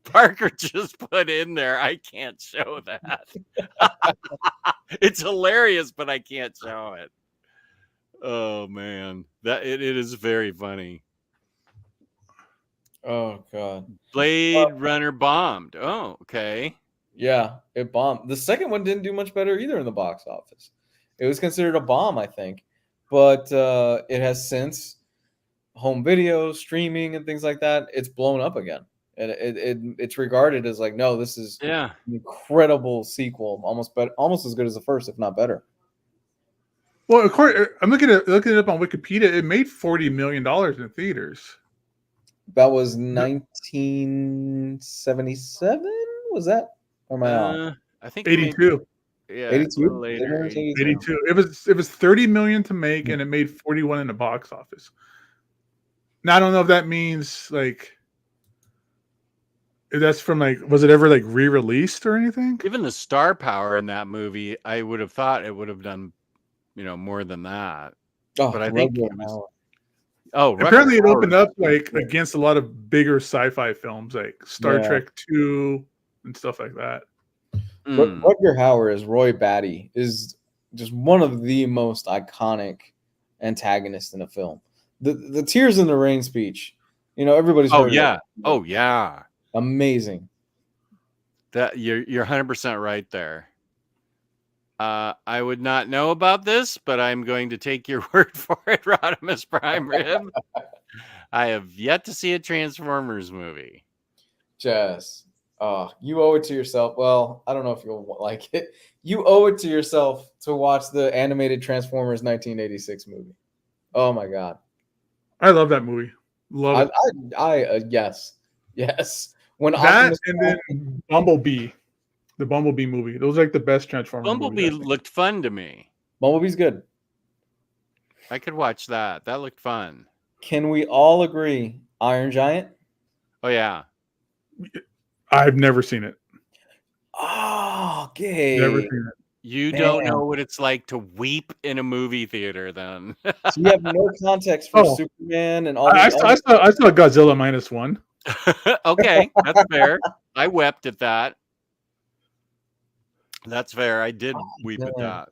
Parker just put in there, I can't show that. It's hilarious, but I can't show it. Oh man, that it is very funny. Oh god. Blade Runner bombed. Oh, okay. Yeah, it bombed. The second one didn't do much better either in the box office. It was considered a bomb, I think, but it has since home video, streaming, and things like that. It's blown up again, and it's regarded as like, no, this is Yeah. an incredible sequel, almost as good as the first, if not better. Well, of course, I'm looking it up on Wikipedia. It made $40 million in theaters. That was 1977. Was that? Or am I off? I think it made- 82. yeah, 82? later. 82. It was $30 million to make, and it made 41 in the box office. Now I don't know if that means like if that's from like, was it ever like re-released or anything? Given the star power in that movie, I would have thought it would have done, more than that. Oh, But I think Rutger it was- Hauer. Oh, Apparently, it Rutger opened Hauer. up like against a lot of bigger sci-fi films like Star Yeah. Trek 2 and stuff like that. Mm. Rutger Hauer as Roy Batty is just one of the most iconic antagonists in a film. The Tears in the Rain speech, everybody's Oh heard yeah. it. Oh yeah. Amazing. That you're 100% right there. I would not know about this, but I'm going to take your word for it, Rodimus Prime Rib. I have yet to see a Transformers movie. Jess, you owe it to yourself. Well, I don't know if you'll like it. You owe it to yourself to watch the animated Transformers 1986 movie. Oh my god. I love that movie. Love it. Yes. When That Optimus and Prime- then Bumblebee, the Bumblebee movie. Those are like the best Transformers. Bumblebee movies, I think. looked fun to me. Bumblebee's good. I could watch that. That looked fun. Can we all agree? Iron Giant. Oh yeah. I've never seen it. Oh, okay. Never seen it. You Man. don't know what it's like to weep in a movie theater then. So you have no context for Oh. Superman and all I these saw Godzilla -1. Okay, that's fair. I wept at that. That's fair. I did weep at man. that.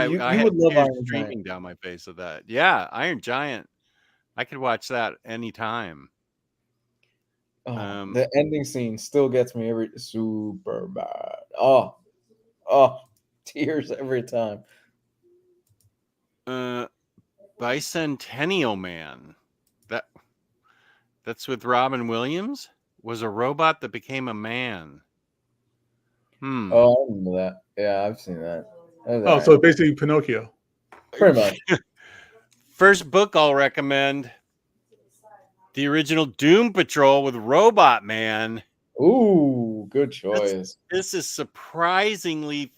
Dude, I you had would love tears Iron streaming Giant. down my face at that. Yeah, Iron Giant. I could watch that anytime. The ending scene still gets me every super bad. Oh, tears every time. Bicentennial Man. That's with Robin Williams. Was a robot that became a man. Oh, I remember that. Yeah, I've seen that. That was Oh, so basically Pinocchio. pretty much. First book I'll recommend. The original Doom Patrol with Robot Man. Ooh, good choice. This is surprisingly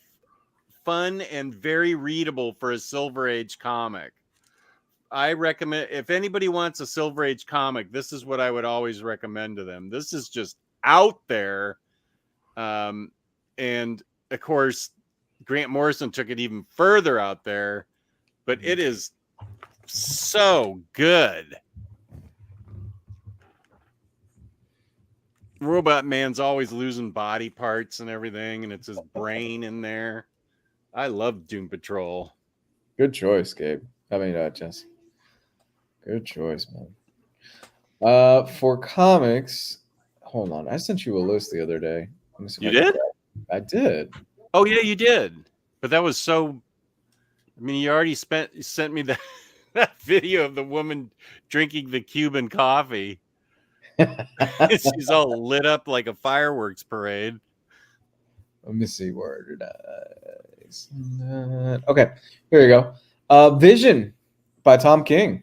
fun and very readable for a Silver Age comic. I recommend, if anybody wants a Silver Age comic, this is what I would always recommend to them. This is just out there. And of course, Grant Morrison took it even further out there, but it is so good. Robot Man's always losing body parts and everything, and it's his brain in there. I love Doom Patrol. Good choice, Gabe. I mean, Jesse. Good choice, man. For comics, hold on. I sent you a list the other day. Let me see if You I can did? I did. Oh yeah, you did. But that was so. I mean, you already sent me that video of the woman drinking the Cuban coffee. She's all lit up like a fireworks parade. Let me see where did I. Okay, here you go. Vision by Tom King.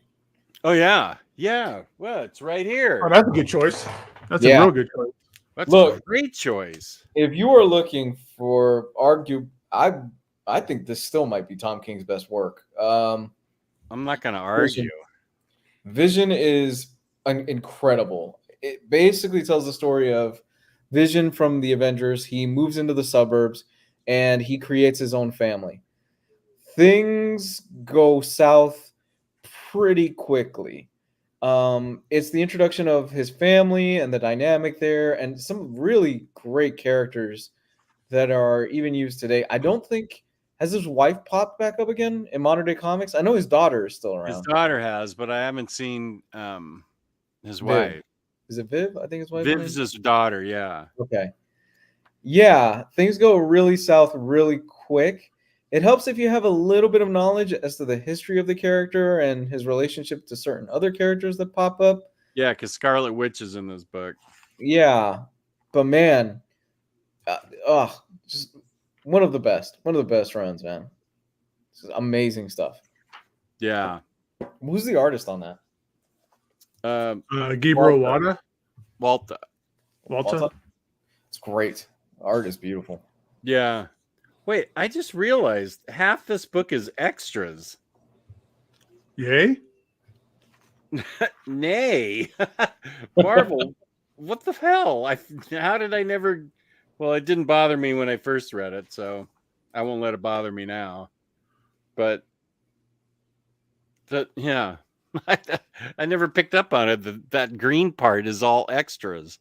Oh yeah, yeah. Well, it's right here. Oh, that's a good choice. That's Yeah. a real good choice. That's Look. a great choice. If you are looking for I think this still might be Tom King's best work. I'm not going to argue. Vision is incredible. It basically tells the story of Vision from the Avengers. He moves into the suburbs and he creates his own family. Things go south pretty quickly. It's the introduction of his family and the dynamic there, and some really great characters that are even used today. I don't think has his wife popped back up again in modern day comics. I know his daughter is still His around. daughter has, but I haven't seen his Viv. wife. Is it Viv? I think his wife. Viv's his daughter, yeah. Okay. Yeah, things go really south really quick. It helps if you have a little bit of knowledge as to the history of the character and his relationship to certain other characters that pop up. Yeah, because Scarlet Witch is in this book. Yeah, but man, just one of the best runs, man. This is amazing stuff. Yeah. Who's the artist on that? Gabriel Wada. Walta. Walta. It's great. The art is beautiful. Yeah. Wait, I just realized half this book is extras. Yay. Nay. Marvel. What the hell? How did I never... Well, it didn't bother me when I first read it, so I won't let it bother me now. But yeah. I never picked up on it. That green part is all extras.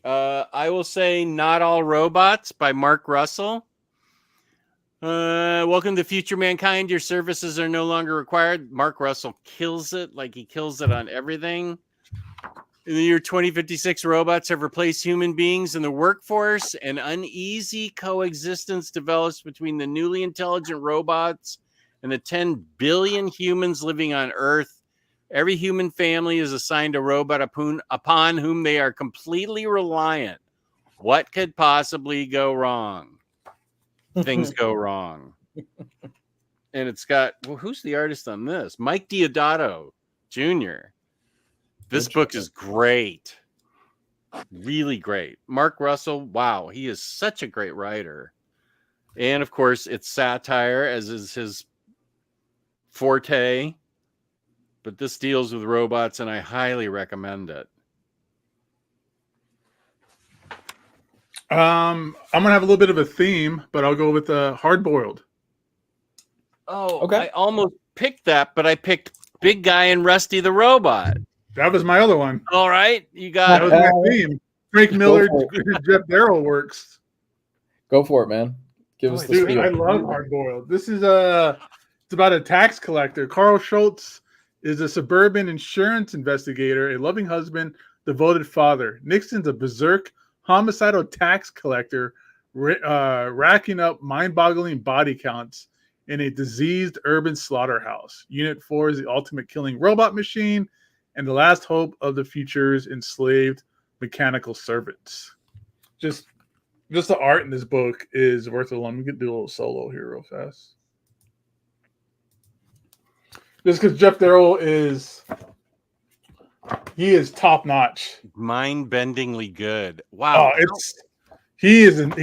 I will say Not All Robots by Mark Russell. Welcome to Future Mankind. Your services are no longer required. Mark Russell kills it. Like he kills it on everything. In the year 2056, robots have replaced human beings in the workforce. An uneasy coexistence develops between the newly intelligent robots and the 10 billion humans living on Earth. Every human family is assigned a robot upon whom they are completely reliant. What could possibly go wrong? Things go wrong. And it's got, well, who's the artist on this? Mike Deodato Jr. This book is great. Really great. Mark Russell, wow, he is such a great writer. And of course, it's satire, as is his forte. But this deals with robots, and I highly recommend it. I'm gonna have a little bit of a theme, but I'll go with Hard Boiled. Oh, okay. I almost picked that, but I picked Big Guy and Rusty the Robot. That was my other one. All right, you That got was my theme. Frank Miller, Jeff Darrow works. Go for it, man. Give us the Dude, spiel. I love Hard Boiled. This is it's about a tax collector. Carl Schultz is a suburban insurance investigator, a loving husband, devoted father. Nixon's a berserk, homicidal tax collector, racking up mind-boggling body counts in a diseased urban slaughterhouse. Unit 4 is the ultimate killing robot machine and the last hope of the future's enslaved mechanical servants. Just the art in this book is worth it. Let me do a little solo here real fast. Just because Jeff Darrow is top notch, mind-bendingly good. Wow, he's an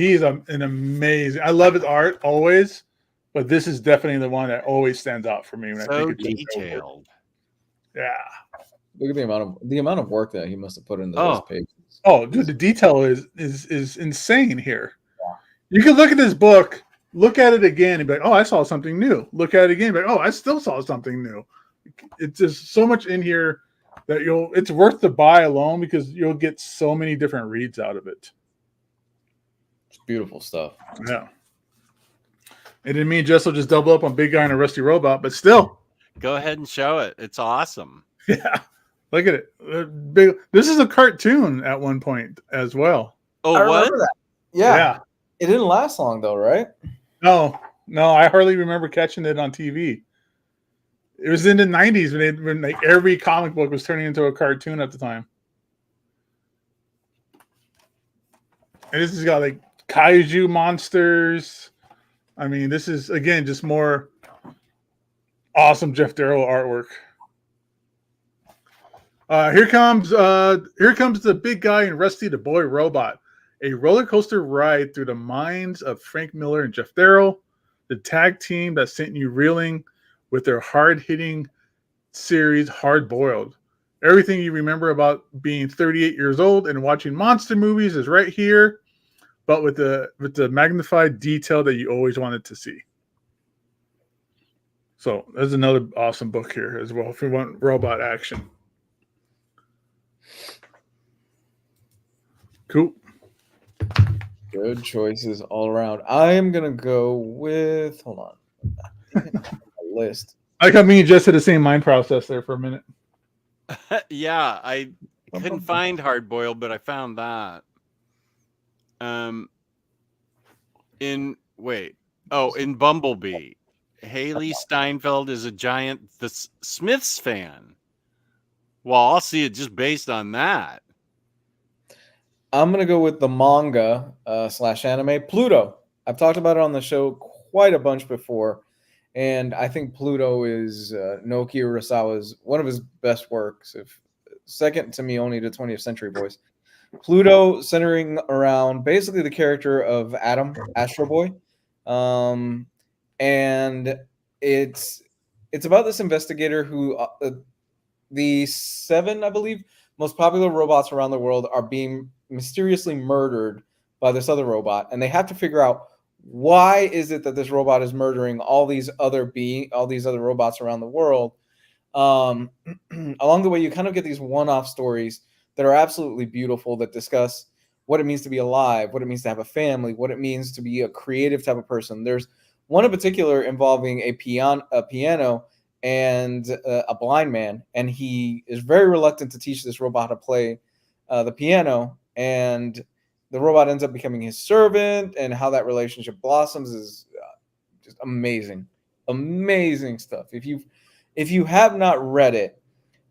amazing. I love his art always, but this is definitely the one that always stands out for me. When so I think detailed. Yeah. Look at the amount of work that he must have put into those pages. Oh, dude, the detail is insane here. Yeah. You can look at this book. Look at it again and be like, oh, I saw something new. Look at it again and be like, oh, I still saw something new. It's just so much in here that it's worth the buy alone because you'll get so many different reads out of it. It's beautiful stuff. Yeah. It didn't mean Jess will just double up on Big Guy and a Rusty Robot, but still. Go ahead and show it. It's awesome. Yeah. Look at it. This is a cartoon at one point as well. Oh, I what? remember that. Yeah. It didn't last long though, right? No, I hardly remember catching it on TV. It was in the 90s when like every comic book was turning into a cartoon at the time. And this has got like kaiju monsters. I mean, this is again just more awesome Jeff Darrow artwork. Here comes the Big Guy and Rusty the Boy Robot. A roller coaster ride through the minds of Frank Miller and Jeff Darrow, the tag team that sent you reeling with their hard-hitting series, Hard Boiled. Everything you remember about being 38 years old and watching monster movies is right here, but with the magnified detail that you always wanted to see. So there's another awesome book here as well if you want robot action. Cool. Good choices all around. I am gonna go with. Hold on. Damn it, I have a list. I got me and Jess had the same mind process there for a minute. Yeah, I couldn't find Hard Boiled, but I found that. In Bumblebee, Haley Steinfeld is a giant Smiths fan. Well, I'll see it just based on that. I'm gonna go with the manga / anime Pluto. I've talked about it on the show quite a bunch before, and I think Pluto is Naoki Urasawa's one of his best works. If second to me only to 20th Century Boys. Pluto centering around basically the character of Adam, Astro Boy, and it's about this investigator who the 7, I believe, most popular robots around the world are being mysteriously murdered by this other robot, and they have to figure out why is it that this robot is murdering all these other robots around the world. Along the way, you kind of get these one-off stories that are absolutely beautiful that discuss what it means to be alive, what it means to have a family, what it means to be a creative type of person. There's one in particular involving a piano and a blind man, and he is very reluctant to teach this robot how to play the piano, and the robot ends up becoming his servant, and how that relationship blossoms is just amazing stuff. If you have not read it,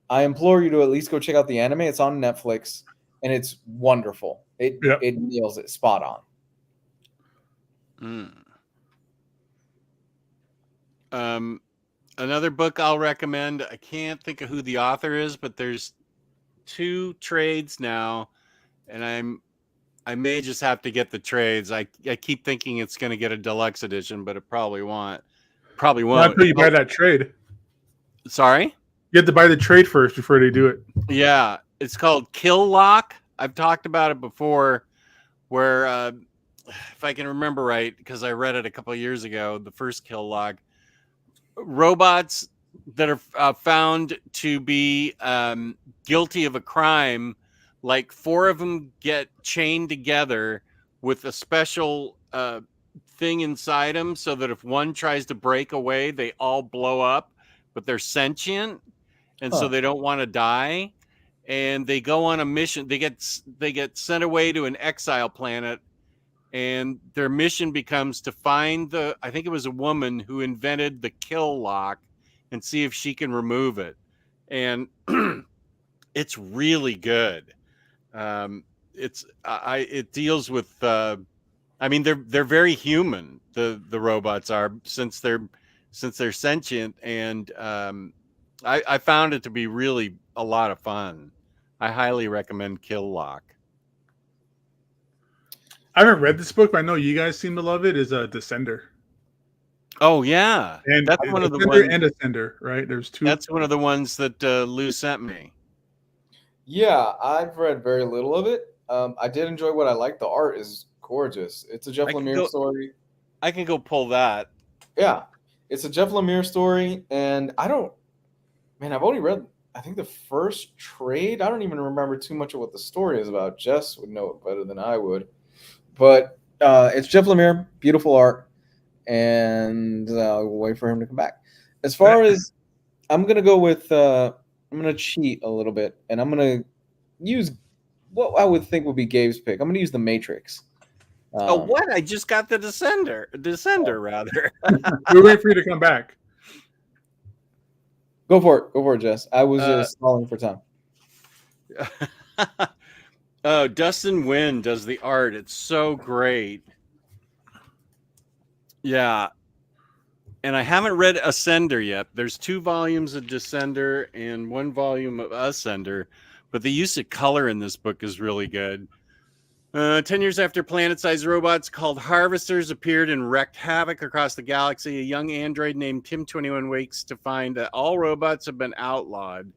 I implore you to at least go check out the anime. It's on Netflix, and it's wonderful. It nails it spot on. Another book I'll recommend. I can't think of who the author is, but there's 2 trades now, and I may just have to get the trades. I keep thinking it's going to get a deluxe edition, but it probably won't. Not until you buy that trade. Sorry? You have to buy the trade first before they do it. Yeah, it's called Kill Lock. I've talked about it before, where if I can remember right, because I read it a couple of years ago, the first Kill Lock, robots that are found to be guilty of a crime, like 4 of them get chained together with a special thing inside them, so that if one tries to break away, they all blow up, but they're sentient, and so they don't want to die, and they go on a mission. They get sent away to an exile planet, and their mission becomes to find I think it was a woman who invented the kill lock, and see if she can remove it. And it's really good. It deals with I mean, they're very human, the robots are, since they're sentient, and I found it to be really a lot of fun. I highly recommend Kill Lock. I haven't read this book, but I know you guys seem to love it. Is a Descender. Oh yeah, and that's one of the ones. And Descender, right? There's 2. That's one of the ones that Lou sent me. Yeah, I've read very little of it. I did enjoy what I liked. The art is gorgeous. It's a Jeff Lemire story. I can go pull that. Yeah, it's a Jeff Lemire story, and I've only read, I think, the first trade. I don't even remember too much of what the story is about. Jess would know it better than I would. But it's Jeff Lemire, beautiful art, and we'll wait for him to come back. As far as, I'm going to go with, I'm going to cheat a little bit, and I'm going to use what I would think would be Gabe's pick. I'm going to use The Matrix. What? I just got the Descender, rather. We're waiting for you to come back. Go for it, Jess. I was just stalling for time. Oh, Dustin Nguyen does the art. It's so great. Yeah. And I haven't read Ascender yet. There's 2 volumes of Descender and 1 volume of Ascender, but the use of color in this book is really good. 10 years after planet-sized robots called Harvesters appeared and wreaked havoc across the galaxy, a young android named Tim-21 wakes to find that all robots have been outlawed.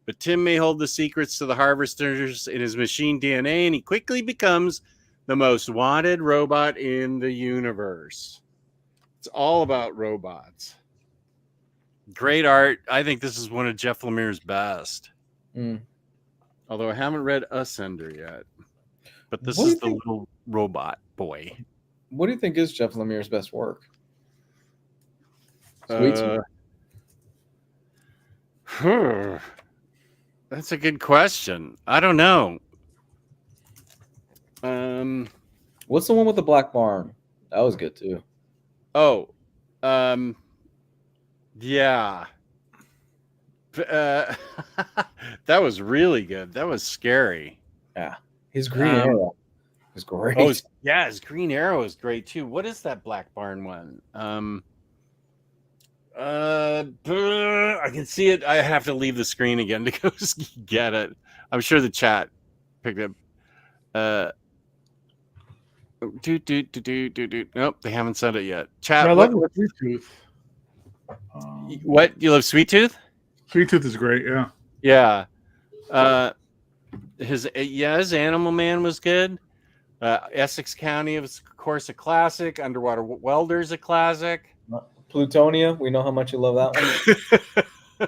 But Tim may hold the secrets to the Harvesters in his machine DNA, and he quickly becomes the most wanted robot in the universe. It's all about robots. Great art. I think this is one of Jeff Lemire's best. Mm. Although I haven't read Ascender yet. But this What do is you the think- little robot boy. What do you think is Jeff Lemire's best work? Sweet Tooth. That's a good question. I don't know. What's the one with the black barn? That was good too. Yeah. That was really good. That was scary. Yeah, his Green Arrow was great. Oh, yeah, his Green Arrow is great too. What is that Black Barn one? I can see it. I have to leave the screen again to go get it. I'm sure the chat picked up. Nope, they haven't said it yet. Chat. I love Sweet Tooth. What? You love Sweet Tooth? Sweet Tooth is great. Yeah. Yeah. His Animal Man was good. Essex County was, of course, a classic. Underwater Welder's a classic. Plutonia, we know how much you love that one.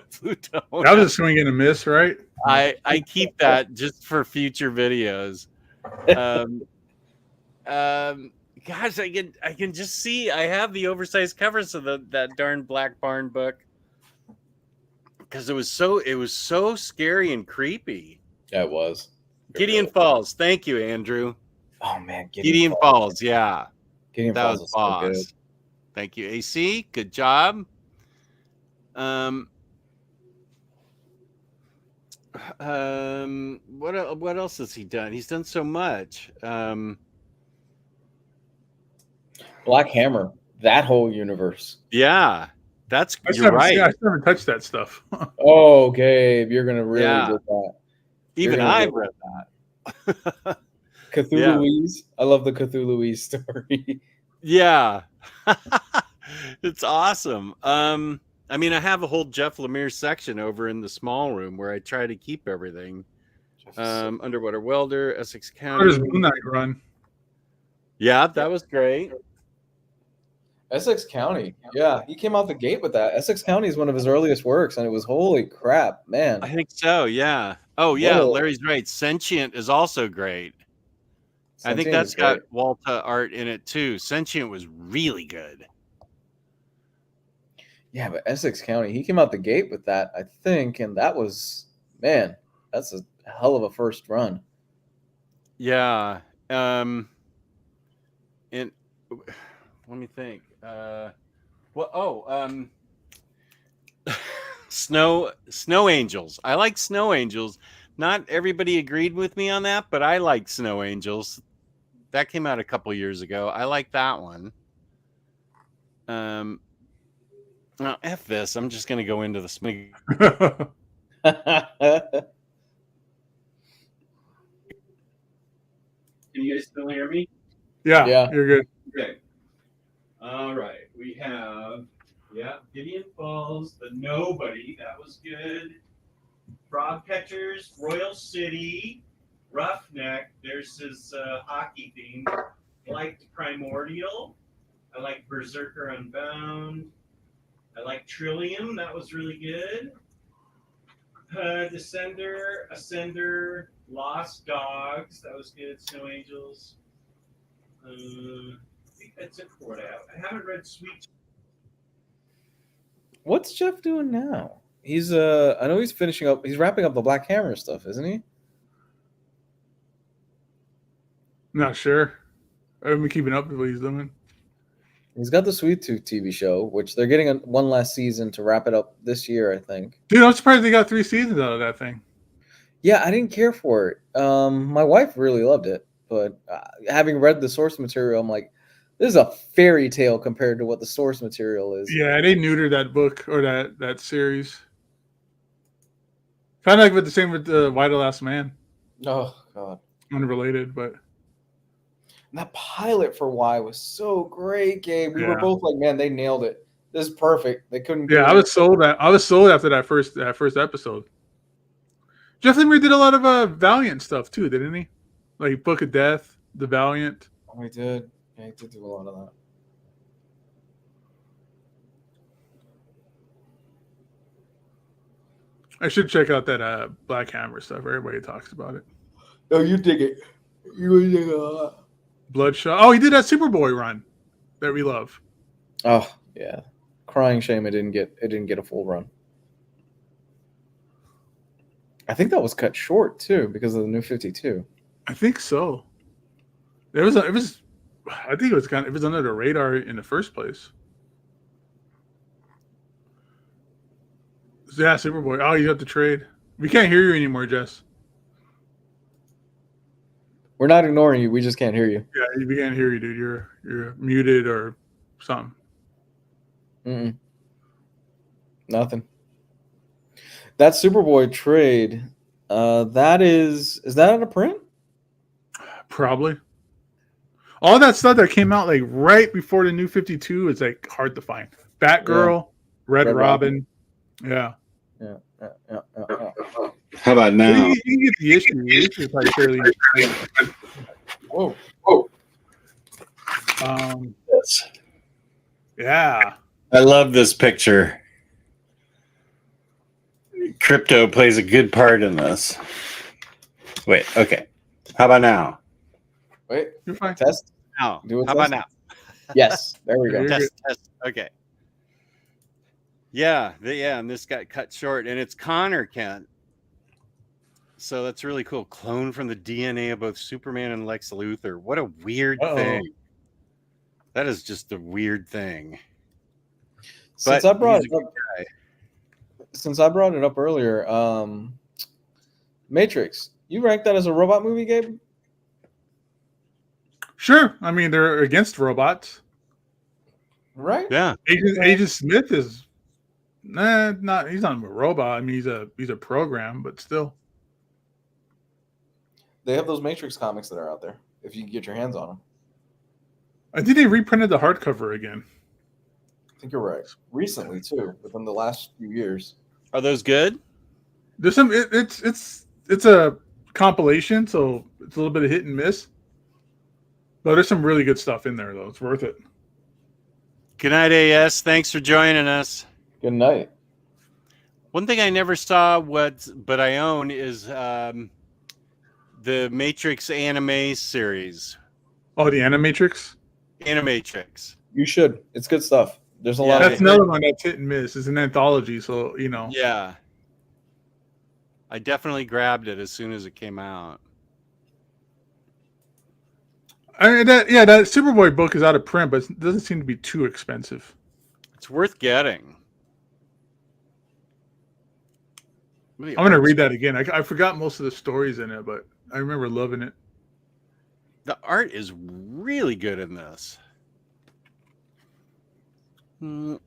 Plutonia. That was a swing and a miss, right? I keep that just for future videos. Gosh, I can just see. I have the oversized covers of that darn Black Barn book because it was so scary and creepy. Yeah, it was. Gideon Falls. Thank you, Andrew. Oh man, Gideon Falls. Yeah, Gideon that Falls was is so good. boss. Thank you, AC. Good job. What else has he done? He's done so much. Black Hammer, that whole universe. Yeah, you're I right. still haven't touched that stuff. Oh, Gabe, you're gonna really get that. Even gonna I've get read that. Cthulhuese. I love the Cthulhuese story. Yeah. It's awesome. I mean, I have a whole Jeff Lemire section over in the small room where I try to keep everything. Underwater Welder, Essex How does County. Moon Knight run? Yeah, that was great. Essex County. Yeah, he came out the gate with that. Essex County is one of his earliest works, and it was holy crap, man. I think so, yeah. Oh, yeah, Whoa. Larry's right. Sentient is also great. I think that's got Walta art in it too. Sentient was really good. Yeah, but Essex County, he came out the gate with that, I think, and that was, man, that's a hell of a first run. Yeah. And let me think. Snow Angels. I like Snow Angels. Not everybody agreed with me on that, but I like Snow Angels. That came out a couple years ago. I like that one. Well, F this. I'm just gonna go into the smig. Can you guys still hear me? Yeah, you're good. Okay. All right. We have, Gideon Falls, The Nobody. That was good. Frog Catchers, Royal City, Roughneck. There's his hockey theme. I liked Primordial. I like Berserker Unbound. I like Trillium. That was really good. Descender, Ascender, Lost Dogs. That was good. Snow Angels. I think that's it for what I have. I haven't read Sweet. What's Jeff doing now? He's I know he's finishing up. He's wrapping up the Black Hammer stuff, isn't he? Not sure. I haven't been keeping up with what he's doing. He's got the Sweet Tooth TV show, which they're getting one last season to wrap it up this year, I think. Dude, I'm surprised they got 3 seasons out of that thing. Yeah, I didn't care for it. My wife really loved it, but having read the source material, I'm like, this is a fairy tale compared to what the source material is. Yeah, they neutered that book or that series. Kind of like with the same with Why the Last Man. Oh God, Unrelated, but and that pilot for Y was so great, Gabe. We were Yeah. both like, man, they nailed it. This is perfect. They couldn't. yeah, I was sold. I was sold after that first episode. Jeff Lemire did a lot of Valiant stuff too, didn't he? Like Book of Death, The Valiant. Oh, he did. Yeah, he did do a lot of that. I should check out that Black Hammer stuff. Everybody talks about it. Oh, you dig it. You dig it a lot. Bloodshot. Oh, he did that Superboy run that we love. Oh yeah, crying shame it didn't get a full run. I think that was cut short too because of the new 52. I think so. It was. I think it was under the radar in the first place. Yeah, Superboy. Oh, you have to trade. We can't hear you anymore, Jess. We're not ignoring you. We just can't hear you. Yeah, we can't hear you, dude. You're muted or something. Mm-mm. Nothing. That Superboy trade, is that out of print? Probably. All that stuff that came out like right before the new 52 is like hard to find. Batgirl, Red Robin. Yeah. Yeah. How about now? You can get the issue. The issue is probably fairly interesting. Whoa. Yes. Yeah. I love this picture. Crypto plays a good part in this. Wait, okay. How about now? Wait. You're fine. Test. Now, Do a how about test. now? Yes. There we go. You're Test. Okay. Yeah, and this got cut short, and it's Connor Kent. So that's really cool. Clone from the DNA of both Superman and Lex Luthor. What a weird thing. That is just a weird thing. Since I brought it up earlier, Matrix. You rank that as a robot movie, Gabe? Sure. I mean, they're against robots. Right? Yeah. Agent Smith is he's not a robot. I mean, he's a program, but still. They have those Matrix comics that are out there. If you can get your hands on them. I think they reprinted the hardcover again. I think you're right. Recently too, within the last few years. Are those good? There's some. It's a compilation, so it's a little bit of hit and miss. But there's some really good stuff in there, though. It's worth it. Good night, AS. Thanks for joining us. Good night. One thing I never saw, but I own, is the Matrix anime series. Oh, the Animatrix? Animatrix. You should. It's good stuff. There's a lot That's of another one that's hit and miss. It's an anthology, so you know. Yeah. I definitely grabbed it as soon as it came out. I mean, that Superboy book is out of print, but it doesn't seem to be too expensive. It's worth getting. I'm going to read that again. I forgot most of the stories in it, but I remember loving it. The art is really good in this. Yeah,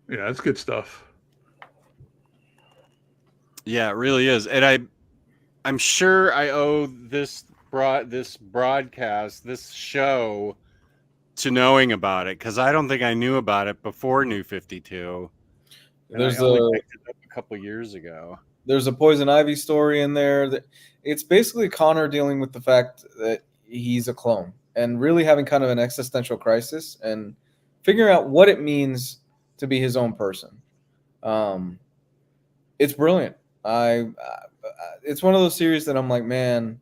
that's good stuff. Yeah, it really is. And I'm sure I owe this broadcast, this show, to knowing about it, because I don't think I knew about it before New 52. There's I only picked it up a couple years ago. There's a Poison Ivy story in there. It's basically Connor dealing with the fact that he's a clone and really having kind of an existential crisis and figuring out what it means to be his own person. It's brilliant. It's one of those series that I'm like, man,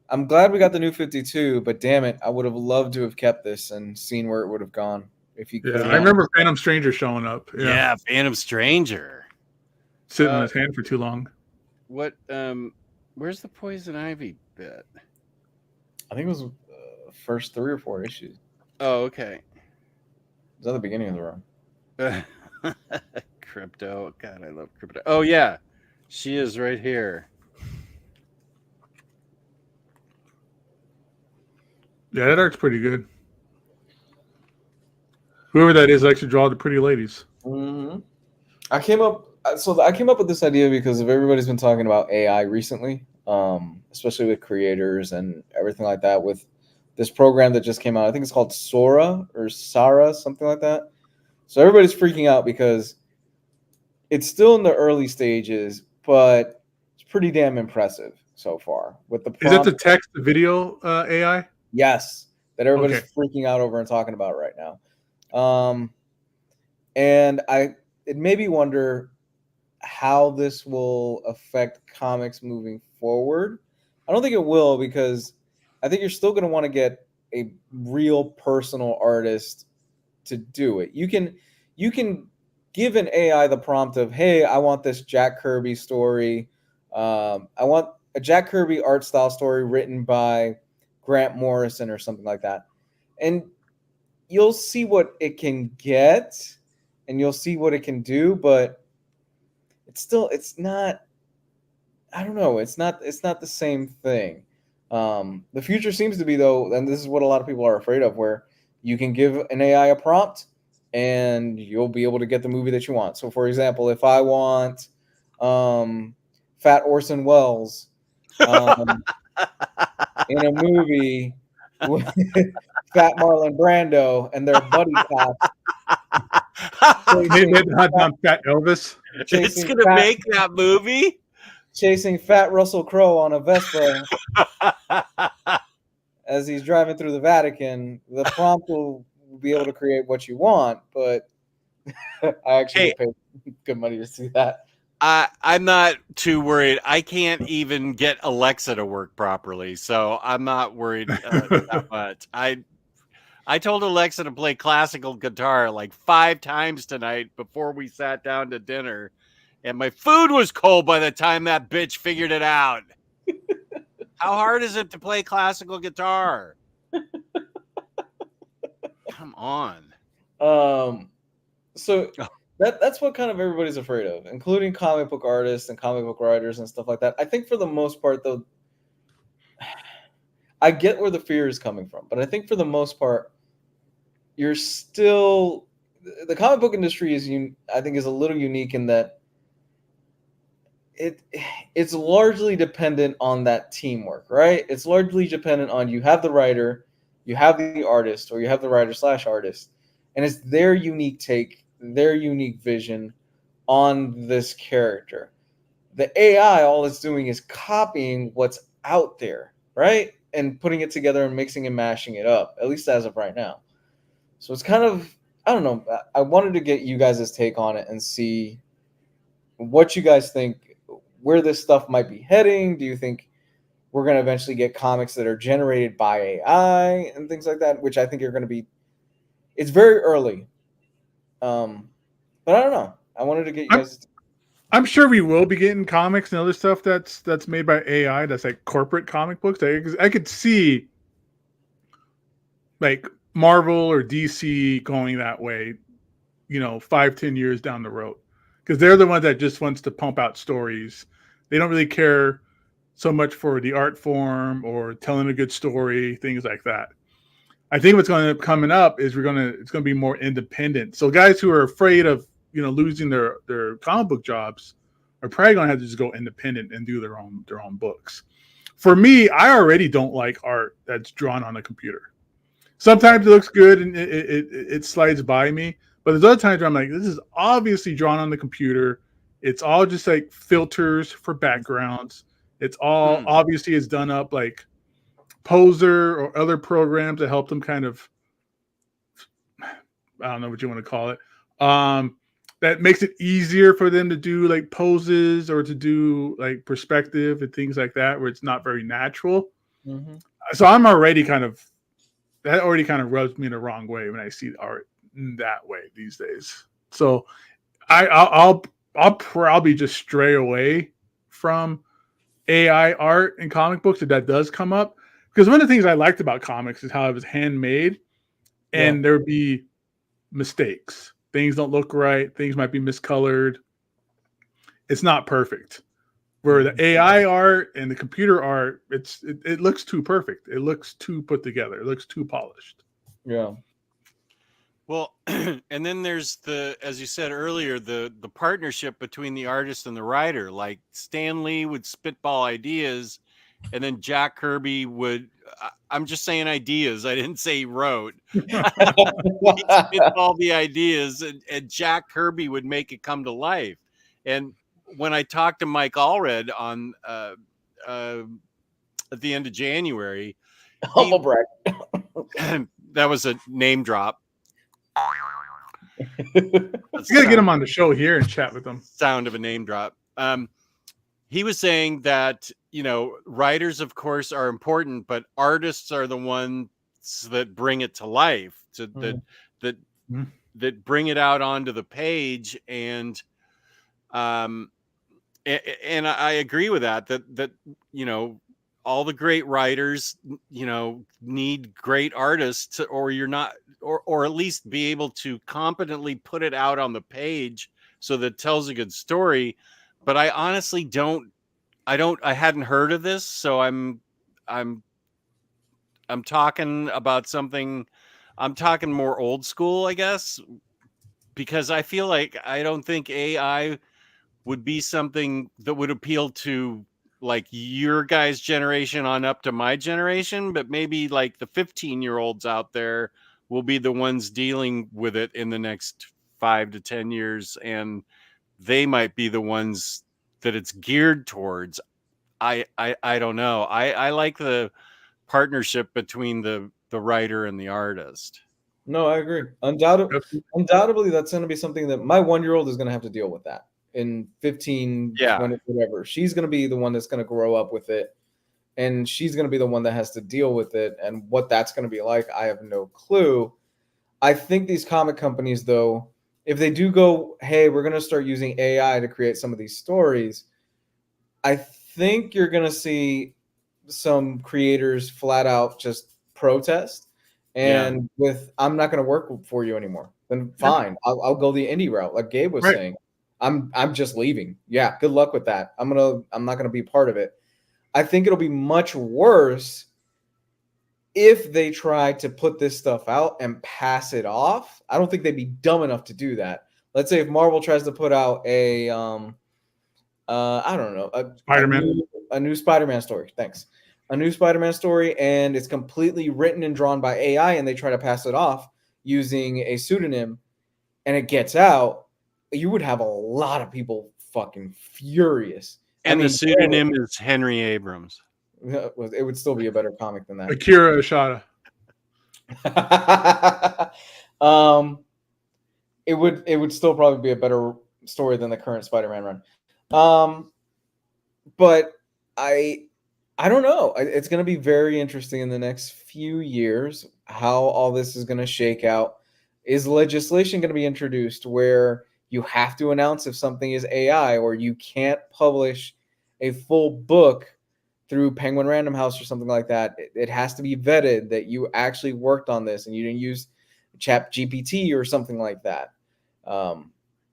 I'm glad we got the New 52, but damn it, I would have loved to have kept this and seen where it would have gone. If you I remember Phantom Stranger showing up. Yeah, Phantom Stranger. Sitting on his hand for too long. What? Where's the Poison Ivy bit? I think it was first 3 or 4 issues. Oh, okay. It was at the beginning of the run. Crypto. God, I love Crypto. Oh, yeah. She is right here. Yeah, that art's pretty good. Whoever that is likes to draw the pretty ladies. Mm-hmm. I came up with this idea because of everybody's been talking about AI recently, especially with creators and everything like that. With this program that just came out, I think it's called Sora or Sarah, something like that. So everybody's freaking out because it's still in the early stages, but it's pretty damn impressive so far. With the Is that the text to video AI? Yes. that everybody's Okay. freaking out over and talking about right now. And it made me wonder how this will affect comics moving forward. I don't think it will, because I think you're still going to want to get a real personal artist to do it. You can give an AI the prompt of, hey, I want this Jack Kirby story. I want a Jack Kirby art style story written by Grant Morrison or something like that. And you'll see what it can get and you'll see what it can do, but it's not, I don't know, it's not the same thing. The future seems to be, though, and this is what a lot of people are afraid of, where you can give an AI a prompt and you'll be able to get the movie that you want. So for example, if I want Fat Orson Welles in a movie with Fat Marlon Brando and their buddy cops Maybe hunt down Fat Elvis. It's going to make that movie? chasing Fat Russell Crowe on a Vespa as he's driving through the Vatican, the prompt will be able to create what you want, but I actually paid good money to see that. I'm not too worried. I can't even get Alexa to work properly, so I'm not worried that much. I told Alexa to play classical guitar like 5 times tonight before we sat down to dinner, and my food was cold by the time that bitch figured it out. How hard is it to play classical guitar? Come on. So that's what kind of everybody's afraid of, including comic book artists and comic book writers and stuff like that. I think for the most part, though, I get where the fear is coming from, but I think for the most part, you're still, the comic book industry is I think is a little unique in that it's largely dependent on that teamwork, right? It's largely dependent on, you have the writer, you have the artist, or you have the writer/artist, and it's their unique take, their unique vision on this character. The AI, all it's doing is copying what's out there, right? And putting it together and mixing and mashing it up, at least as of right now. So it's kind of, I don't know. I wanted to get you guys' take on it and see what you guys think, where this stuff might be heading. Do you think we're going to eventually get comics that are generated by AI and things like that, which I think are going to be, it's very early. But I don't know. I wanted to get you guys. I'm sure we will be getting comics and other stuff that's made by AI. That's like corporate comic books. I could see like Marvel or DC going that way, 5-10 years down the road, because they're the ones that just wants to pump out stories. They don't really care so much for the art form or telling a good story, things like that. I think what's going to coming up is it's going to be more independent. So guys who are afraid of losing their comic book jobs are probably going to have to just go independent and do their own books. For me, I already don't like art that's drawn on a computer. Sometimes it looks good and it slides by me, but there's other times where I'm like, this is obviously drawn on the computer. It's all just like filters for backgrounds. It's all obviously it's done up like Poser or other programs that help them kind of, I don't know what you want to call it. That makes it easier for them to do like poses or to do like perspective and things like that, where it's not very natural. Mm-hmm. So that already kind of rubs me the wrong way when I see art that way these days. So I'll probably just stray away from AI art and comic books if that does come up. Because one of the things I liked about comics is how it was handmade and there'd be mistakes. Things don't look right. Things might be miscolored. It's not perfect. Where the AI art and the computer art, it looks too perfect. It looks too put together. It looks too polished. Yeah. Well, and then there's as you said earlier, the partnership between the artist and the writer. Like Stan Lee would spitball ideas, and then Jack Kirby would. I'm just saying ideas. I didn't say he wrote. He'd spitball the ideas, and Jack Kirby would make it come to life. And when I talked to Mike Allred on at the end of January, Humble brag. that was a name drop. You gotta get him on the show here and chat with him. Sound of a name drop. He was saying that, you know, writers, of course, are important, but artists are the ones that bring it to life, that bring it out onto the page. And I agree with that you know, all the great writers, you know, need great artists, or you're not, or at least be able to competently put it out on the page so that it tells a good story. But I honestly I hadn't heard of this, so I'm talking about something. I'm talking more old school, I guess, because I feel like I don't think AI would be something that would appeal to like your guys' generation on up to my generation, but maybe like the 15-year-olds out there will be the ones dealing with it in the next 5 to 10 years, and they might be the ones that it's geared towards. I don't know. I like the partnership between the writer and the artist. No, I agree. Undoubtedly, that's going to be something that my 1-year-old is going to have to deal with that in 15, Yeah. 20, whatever. She's going to be the one that's going to grow up with it, and she's going to be the one that has to deal with it. And what that's going to be like, I have no clue. I think these comic companies, though, if they do go, hey, we're going to start using AI to create some of these stories, I think you're going to see some creators flat out just protest and I'm not going to work for you anymore. Then fine, I'll go the indie route, like Gabe was saying. I'm just leaving. Yeah, good luck with that. I'm not gonna be part of it. I think it'll be much worse if they try to put this stuff out and pass it off. I don't think they'd be dumb enough to do that. Let's say if Marvel tries to put out a I don't know, a new Spider-Man story. Thanks. A new Spider-Man story, and it's completely written and drawn by AI, and they try to pass it off using a pseudonym, and it gets out, you would have a lot of people fucking furious. And the pseudonym is Henry Abrams. It would still be a better comic than that. Akira Ashada. It would still probably be a better story than the current Spider-Man run. But I don't know. It's going to be very interesting in the next few years how all this is going to shake out. Is legislation going to be introduced where you have to announce if something is AI, or you can't publish a full book through Penguin Random House or something like that? It has to be vetted that you actually worked on this and you didn't use Chat GPT or something like that.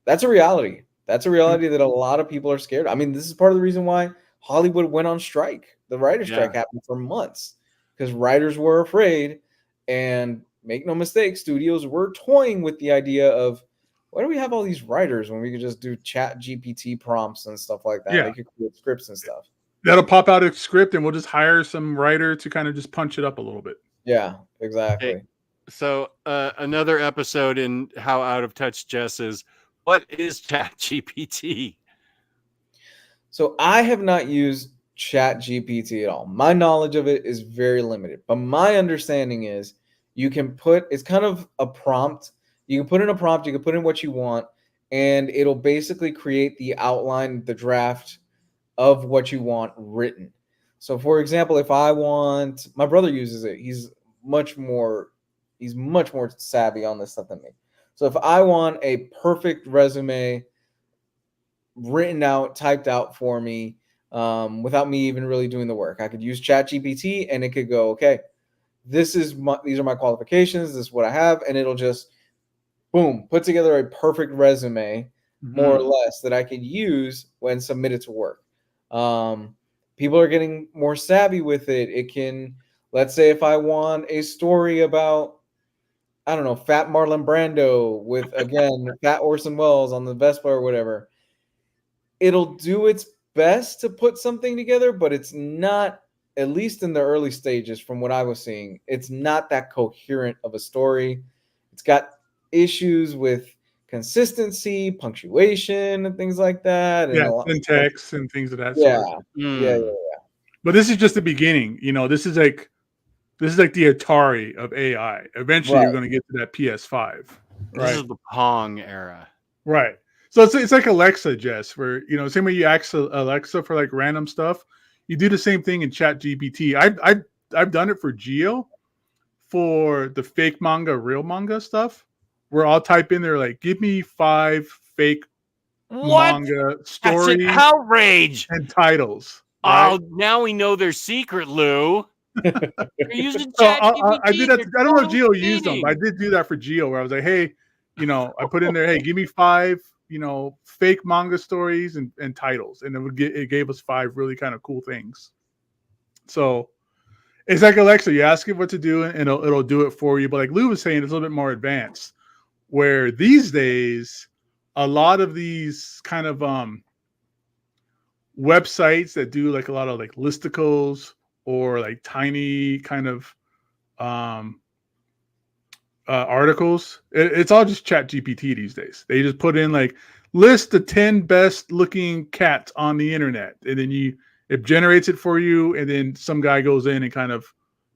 That's a reality. That's a reality that a lot of people are scared. I mean, this is part of the reason why Hollywood went on strike. The writer's strike happened for months because writers were afraid. And make no mistake, studios were toying with the idea of, why do we have all these writers when we could just do Chat GPT prompts and stuff like that? Yeah. They could create scripts and stuff. That'll pop out a script, and we'll just hire some writer to kind of just punch it up a little bit. Yeah, exactly. Hey, so another episode in How Out of Touch Jess is, what is Chat GPT? So I have not used Chat GPT at all. My knowledge of it is very limited, but my understanding is you can put, it's kind of a prompt. You can put in a prompt, you can put in what you want, and it'll basically create the outline, the draft of what you want written. So for example, if I want, my brother uses it. He's much more savvy on this stuff than me. So if I want a perfect resume written out, typed out for me, without me even really doing the work, I could use ChatGPT and it could go, okay, these are my qualifications, this is what I have, and it'll just boom, put together a perfect resume, more or less, that I could use when submitted to work. People are getting more savvy with it. It can, let's say if I want a story about, I don't know, Fat Marlon Brando with, again, Fat Orson Welles on the Vespa or whatever, it'll do its best to put something together, but it's not, at least in the early stages from what I was seeing, it's not that coherent of a story. It's got issues with consistency, punctuation, and things like that. And syntax and things of that sort. sort. Yeah. But this is just the beginning. You know, this is like This is like the Atari of AI. Eventually, you're Right. going to get to that PS5, This right? is the Pong era. Right. So it's like Alexa, Jess, where same way you ask Alexa for like random stuff, you do the same thing in Chat GPT. I've done it for Geo for the fake manga, real manga stuff, where I'll type in there like, give me 5 fake What? manga That's an stories outrage. and titles. Right? Oh, now we know their secret, Lou. They're using So ChatGPT. I did that. They're I don't know if totally Geo used them, but I cheating. did do that for Geo, where I was like, hey, I put in there, hey, give me 5, fake manga stories and titles, and it gave us 5 really kind of cool things. So it's like Alexa, you ask it what to do, and it'll do it for you. But like Lou was saying, it's a little bit more advanced. Where these days, a lot of these kind of websites that do like a lot of like listicles or like tiny kind of articles, it's all just Chat GPT these days. They just put in like list the 10 best looking cats on the internet, and then it generates it for you, and then some guy goes in and kind of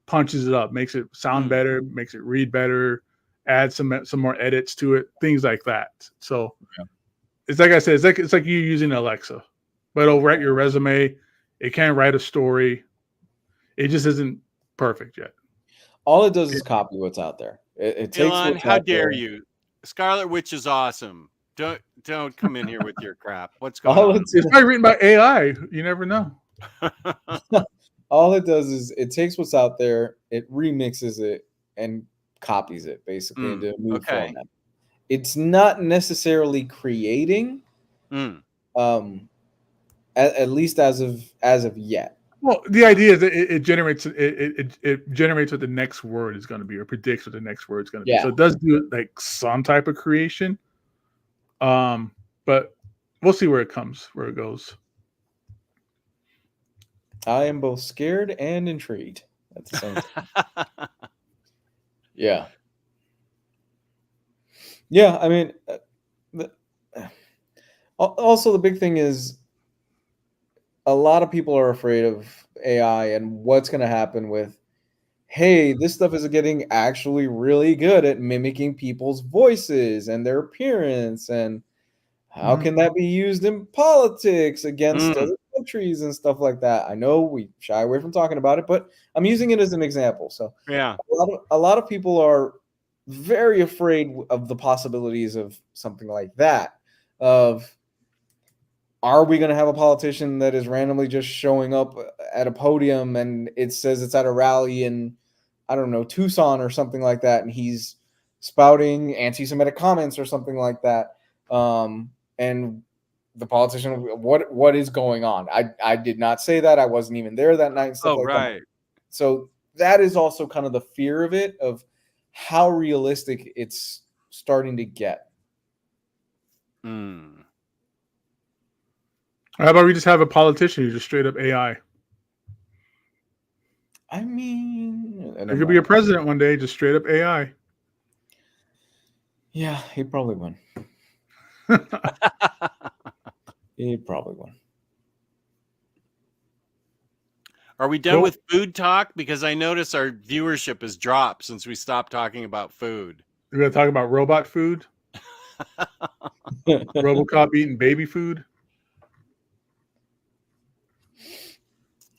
punches it up, makes it sound better, makes it read better, adds some more edits to it, things like that. So it's like I said, it's like you using Alexa, but it'll write your resume. It can't write a story. It just isn't perfect yet. All it does is copy what's out there. It takes Elon, what's how out dare there. you? Scarlet Witch is awesome. Don't come in here with your crap. What's going All on? it's, It's probably written by AI. You never know. all it does is it takes what's out there, it remixes it, and copies it basically into a new okay. format. It's not necessarily creating, at least as of yet. Well, the idea is that it generates it generates what the next word is going to be, or predicts what the next word is going to be. Yeah. So it does do like some type of creation. But we'll see where it goes. I am both scared and intrigued at the same time. Yeah. Yeah, I mean, also the big thing is a lot of people are afraid of AI and what's going to happen with, hey, this stuff is getting actually really good at mimicking people's voices and their appearance, and how can that be used in politics against other countries and stuff like that? I know we shy away from talking about it, but I'm using it as an example. So yeah, a lot of people are very afraid of the possibilities of something like that. Of, are we going to have a politician that is randomly just showing up at a podium and it says it's at a rally in, I don't know, Tucson or something like that, and he's spouting anti-Semitic comments or something like that, and the politician, what is going on? I did not say that. I wasn't even there that night and stuff that. So that is also kind of the fear of it, of how realistic it's starting to get. How about we just have a politician who's just straight up AI? I mean, there could be a president one day, just straight up AI. Yeah, he probably won. He probably won. Are we done with food talk? Because I notice our viewership has dropped since we stopped talking about food. We're going to talk about robot food. RoboCop eating baby food.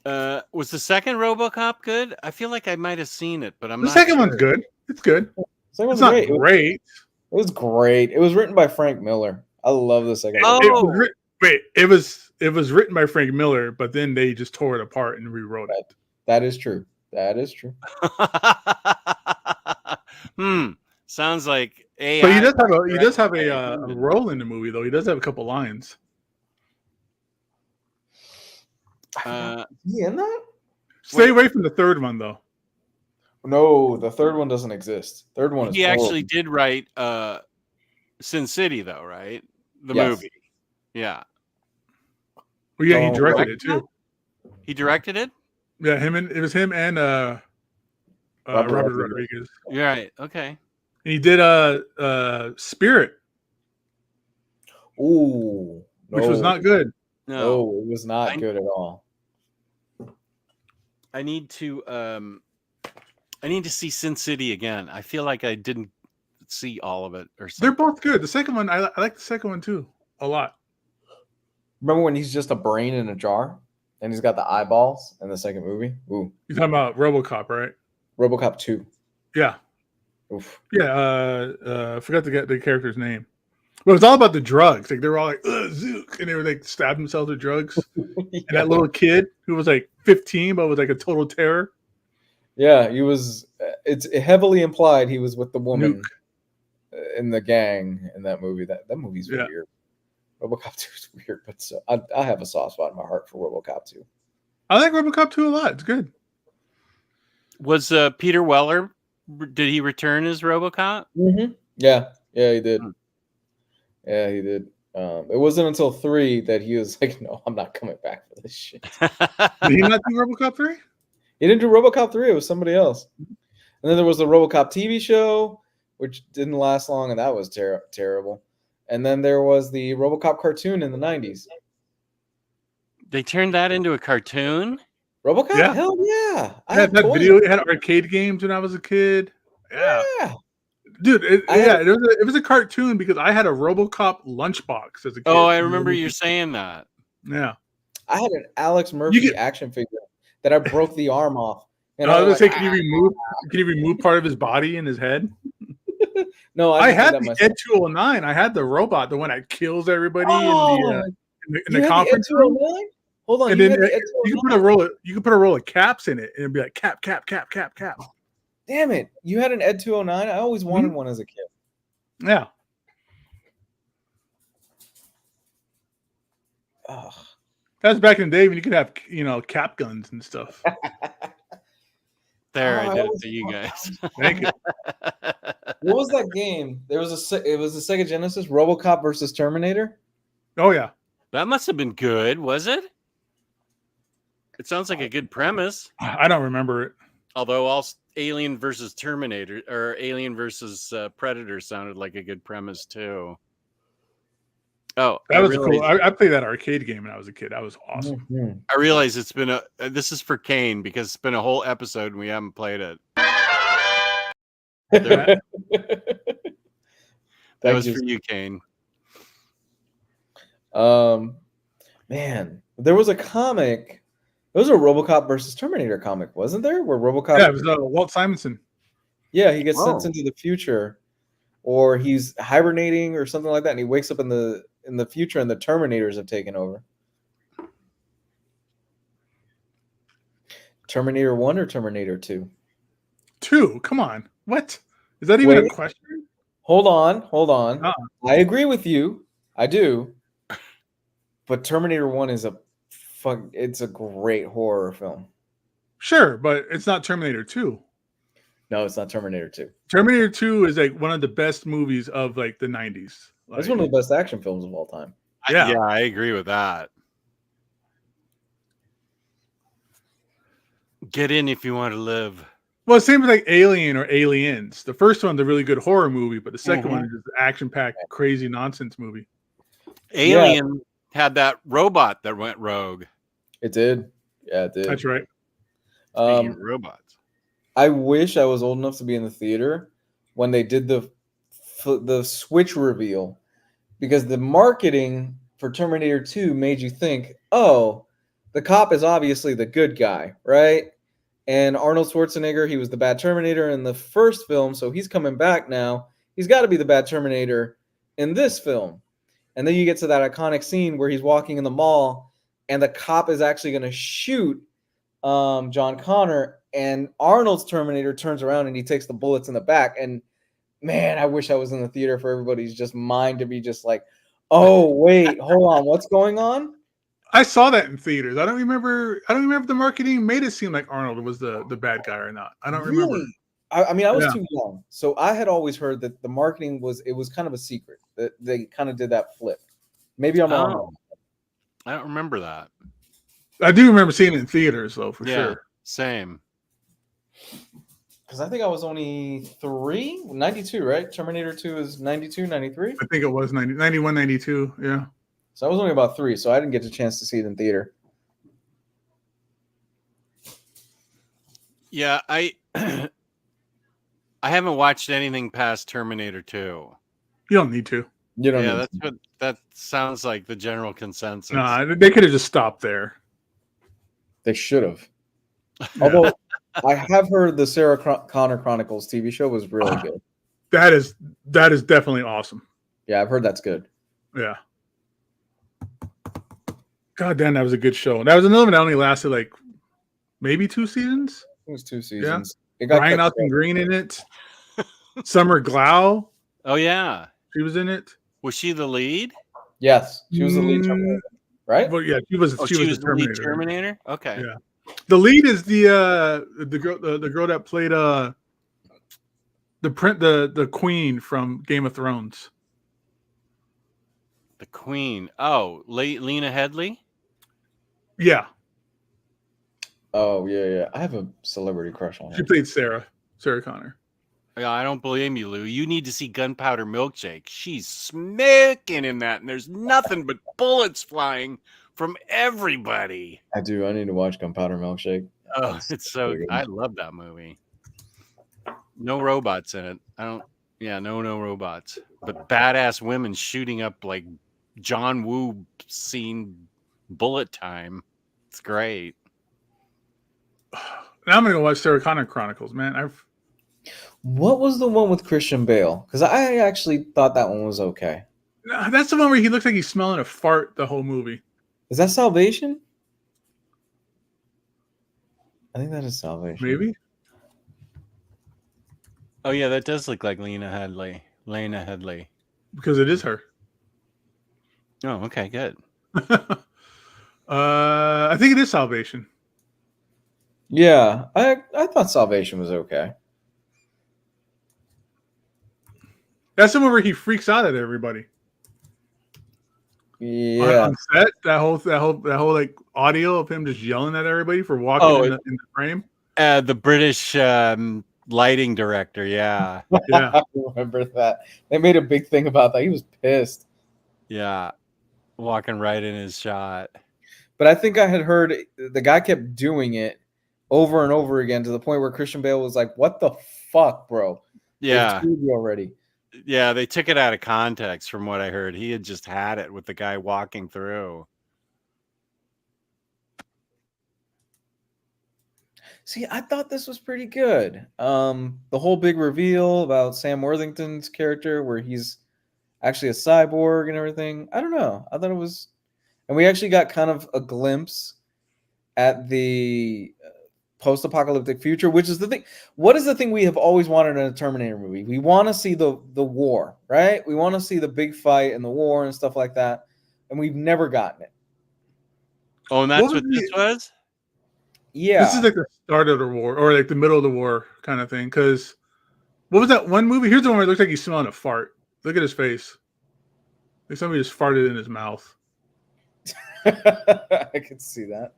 Was the second RoboCop good? I feel like I might have seen it, but I'm not sure. The second one's good. It's good. It's not great. It was great. It was written by Frank Miller. I love the second one. It was written by Frank Miller, but then they just tore it apart and rewrote it. That is true. That is true. Sounds like AI. But he does have a role in the movie, though. He does have a couple lines. In that? Stay away from the third one, though. No, the third one doesn't exist. Third one is he actually did write Sin City, though, right? The movie. Yeah. Well, yeah, he directed it too. He directed it? Yeah, it was him and Robert Rodriguez. You're right. Okay. And he did Spirit. Ooh. Which was not good. No, it was not good at all. I need to I need to see Sin City again. I feel like I didn't see all of it or They're something. both good. The second one, I like the second one too a lot. Remember when he's just a brain in a jar and he's got the eyeballs in the second movie? Ooh, You're talking about RoboCop, right? RoboCop 2. Yeah, Oof. yeah. I forgot to get the character's name. But it's all about the drugs. Like they were all like, Zook, and they were like stabbing themselves with drugs. Yeah. And that little kid who was like 15 but was like a total terror. Yeah, he was. It's heavily implied he was with the woman Nuke. in the gang in that movie. That movie's Yeah. weird. RoboCop 2 is weird, but so I have a soft spot in my heart for RoboCop 2. I like RoboCop 2 a lot. It's good. Was Peter Weller? Did he return as RoboCop? Mm-hmm. Yeah, he did. Hmm. Yeah, he did. It wasn't until 3 that he was like, "No, I'm not coming back for this shit." Did he not do RoboCop 3? He didn't do RoboCop 3. It was somebody else. And then there was the RoboCop TV show, which didn't last long, and that was terrible. And then there was the RoboCop cartoon in the 90s. They turned that into a cartoon? RoboCop? Yeah. Hell yeah! I It have had that toys. video. It had arcade games when I was a kid. Yeah. Yeah. Dude, it had- was a cartoon because I had a RoboCop lunchbox as a kid. Oh, I remember you saying that. Yeah. I had an Alex Murphy action figure that I broke the arm off. And I was was gonna say, like, can you remove part of his body and his head? no, I just did had that the myself. Ed 209. I had the robot, the one that kills everybody Oh, in you the had conference the room. Ed209? Hold on, And you then had the Ed you 209? could put a roll of caps in it, and it'd be like cap. Damn it! You had an Ed 209? I always wanted one as a kid. Yeah. Ugh. That was back in the day when you could have, cap guns and stuff. There, Oh, I I did it always to you guys. Thank you. What was that game? It was a Sega Genesis, RoboCop versus Terminator. Oh yeah. That must have been good, was it? It sounds like a good premise. I don't remember it. Although all Alien versus Terminator or Alien versus Predator sounded like a good premise too. Oh, That was cool. I played that arcade game when I was a kid. That was awesome. Mm-hmm. I realize it's been this is for Kane because it's been a whole episode and we haven't played it. That was for you, Kane. Man, there was a comic. There was a RoboCop versus Terminator comic, wasn't there? Where RoboCop, Yeah, it was Walt Simonson. yeah, he gets sent Oh. into the future, or he's hibernating or something like that, and he wakes up in the future, and the Terminators have taken over. Terminator 1 or Terminator 2? 2. Come on. What? Is that even a Wait. question? Hold on. Uh-uh. I agree with you. I do. But Terminator 1 is it's a great horror film. Sure, but it's not Terminator 2. No, it's not Terminator 2. Terminator 2 is like one of the best movies of like the 90s. It's one of the best action films of all time. Yeah. Yeah, I agree with that. Get in if you want to live. Well, same with like Alien or Aliens. The first one's a really good horror movie, but the second one is just an action-packed, crazy nonsense movie. Alien had that robot that went rogue. It did. Yeah, it did. That's right. Speaking of robots. I wish I was old enough to be in the theater when they did the switch reveal, because the marketing for Terminator 2 made you think, oh, the cop is obviously the good guy, right? And Arnold Schwarzenegger, he was the bad Terminator in the first film, so he's coming back now. He's got to be the bad Terminator in this film. And then you get to that iconic scene where he's walking in the mall and the cop is actually going to shoot John Connor, and Arnold's Terminator turns around and he takes the bullets in the back. And man, I wish I was in the theater for everybody's just mind to be just like, oh, wait, hold on, what's going on? I saw that in theaters. I don't remember if the marketing made it seem like Arnold was the bad guy or not. I don't remember. Really? I mean, I was Yeah. too young, so I had always heard that the marketing was kind of a secret, that they kind of did that flip. Maybe I'm wrong. Oh, I don't remember that. I do remember seeing it in theaters, though, for Yeah, sure. same. Because I think I was only 92, right? Terminator 2 is 92, 93. I think it was 91, 92. Yeah. So I was only about 3, so I didn't get a chance to see it in theater. Yeah, I haven't watched anything past Terminator 2. You don't need to. You don't Yeah, need that's to. what that sounds like the general consensus. Nah, they could have just stopped there. They should have. Yeah. Although I have heard the Sarah Connor Chronicles TV show was really good. that is definitely awesome. Yeah, I've heard that's good. Yeah. God damn, that was a good show. That was another one that only lasted like maybe 2 seasons. It was 2 seasons. It Brian cut Austin short. Green in it. Summer Glau, Oh yeah, she was in it. was she the lead? Yes, she was the lead Terminator, right? But yeah, she was Oh, she was the the lead Terminator. Terminator. Okay. Yeah. The lead is the girl that played the queen from Game of Thrones. The Queen. Oh, Lena Headey. Yeah, Oh yeah. I have a celebrity crush on she her. played Sarah Connor. Yeah, I don't blame you, Lou. You need to see Gunpowder Milkshake. She's smacking in that, and there's nothing but bullets flying from everybody. I do. I need to watch Gunpowder Milkshake. Oh, That's it's so. really good. I love that movie. No robots in it. I don't. Yeah, no robots. But badass women shooting up like John Woo scene bullet time. It's great. Now I'm gonna go watch Sarah Connor Chronicles, man. What was the one with Christian Bale? Because I actually thought that one was okay. That's the one where he looks like he's smelling a fart the whole movie. Is that Salvation? I think that is Salvation. Maybe. Oh yeah, that does look like Lena Headey. Because it is her. Oh, okay, good. I think it is Salvation. Yeah, I thought Salvation was okay. That's the one where he freaks out at everybody. Yeah. On set, that whole like audio of him just yelling at everybody for walking in the frame. The British lighting director, yeah. Yeah. I remember that. They made a big thing about that. He was pissed. Yeah. Walking right in his shot. But I think I had heard the guy kept doing it over and over again to the point where Christian Bale was like, "What the fuck, bro? Yeah. They've screwed you already." Yeah, they took it out of context from what I heard. He had just had it with the guy walking through. See, I thought this was pretty good. The whole big reveal about Sam Worthington's character where he's actually a cyborg and everything. I don't know. I thought it was, and we actually got kind of a glimpse at the post-apocalyptic future, which is the thing. What is the thing we have always wanted in a Terminator movie? We want to see the war, right? We want to see the big fight and the war and stuff like that, and we've never gotten it. Oh, and that's what this was? Yeah. This is like the start of the war, or like the middle of the war kind of thing. Because what was that one movie? Here's the one where it looks like he's smelling a fart. Look at his face. Like somebody just farted in his mouth. I can see that.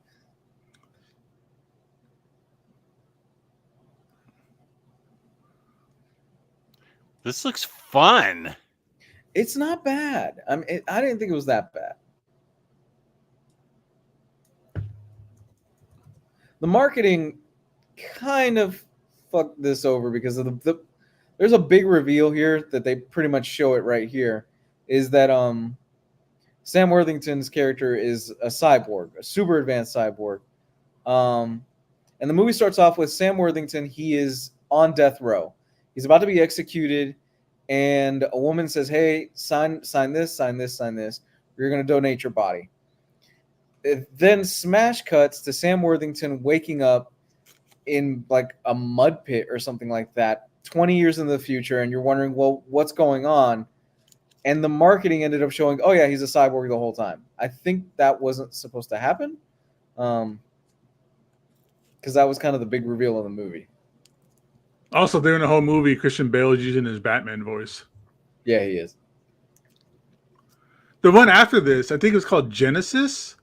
This looks fun. It's not bad. I mean, I didn't think it was that bad. The marketing kind of fucked this over because of there's a big reveal here that they pretty much show it right here, is that Sam Worthington's character is a cyborg, a super advanced cyborg. And the movie starts off with Sam Worthington. He is on death row. He's about to be executed, and a woman says, "Hey, sign this. You're going to donate your body." It then smash cuts to Sam Worthington waking up in like a mud pit or something like that, 20 years in the future, and you're wondering, well, what's going on? And the marketing ended up showing, oh yeah, he's a cyborg the whole time. I think that wasn't supposed to happen, because that was kind of the big reveal of the movie. Also, during the whole movie, Christian Bale is using his Batman voice. Yeah, he is. The one after this, I think it was called Genesis,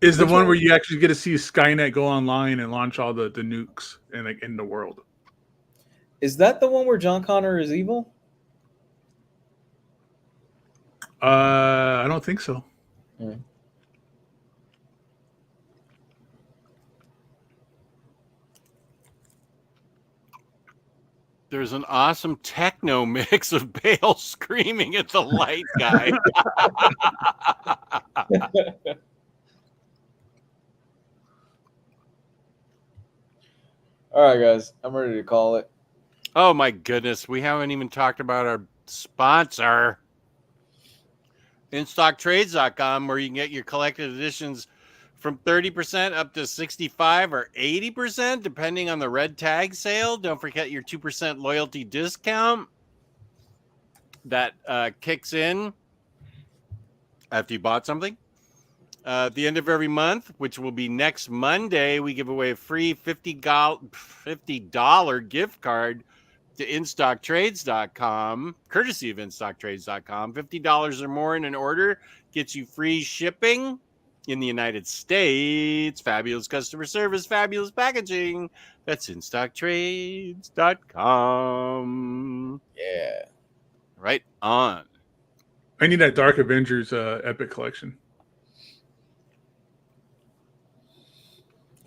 is the one where you actually get to see Skynet go online and launch all the nukes in the world. Is that the one where John Connor is evil? I don't think so. Hmm. There's an awesome techno mix of Bale screaming at the light guy. All right, guys, I'm ready to call it. Oh my goodness, we haven't even talked about our sponsor, InStockTrades.com, where you can get your collected editions from 30% up to 65 or 80%, depending on the red tag sale. Don't forget your 2% loyalty discount that kicks in after you bought something. At the end of every month, which will be next Monday, we give away a free $50 gift card to InStockTrades.com, courtesy of InStockTrades.com. $50 or more in an order gets you free shipping in the United States. Fabulous customer service, fabulous packaging. That's InStockTrades.com. Yeah. Right on. I need that Dark Avengers Epic collection.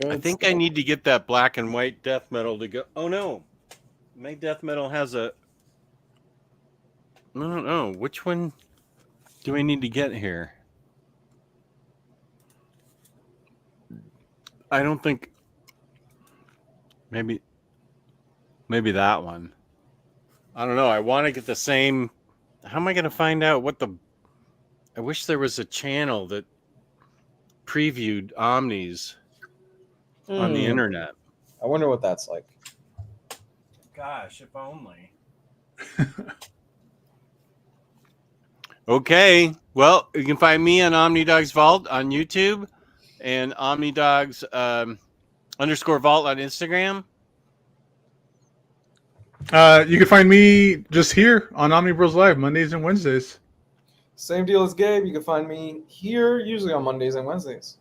I think I need to get that black and white death metal to go. Oh no, my death metal has a. I don't know which one do I need to get here. I don't think. Maybe that one. I don't know. I want to get the same. How am I going to find out what the? I wish there was a channel that previewed Omnis on the internet. I wonder what that's like. Gosh, if only. Okay. Well, you can find me on OmniDogs Vault on YouTube and OmniDogs _Vault on Instagram. You can find me just here on Omnibroslivve Mondays and Wednesdays. Same deal as Gabe. You can find me here, usually on Mondays and Wednesdays.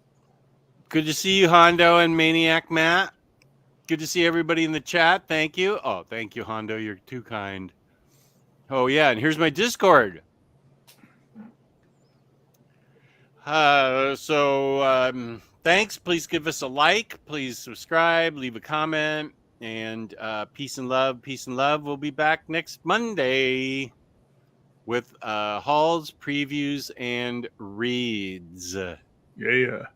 Good to see you, Hondo and Maniac Matt. Good to see everybody in the chat. Thank you. Oh, thank you, Hondo. You're too kind. Oh, yeah. And here's my Discord. Thanks. Please give us a like. Please subscribe. Leave a comment. And peace and love. Peace and love. We'll be back next Monday with hauls, previews, and reads. Yeah.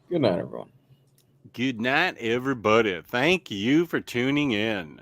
Good night, everyone. Good night, everybody. Thank you for tuning in.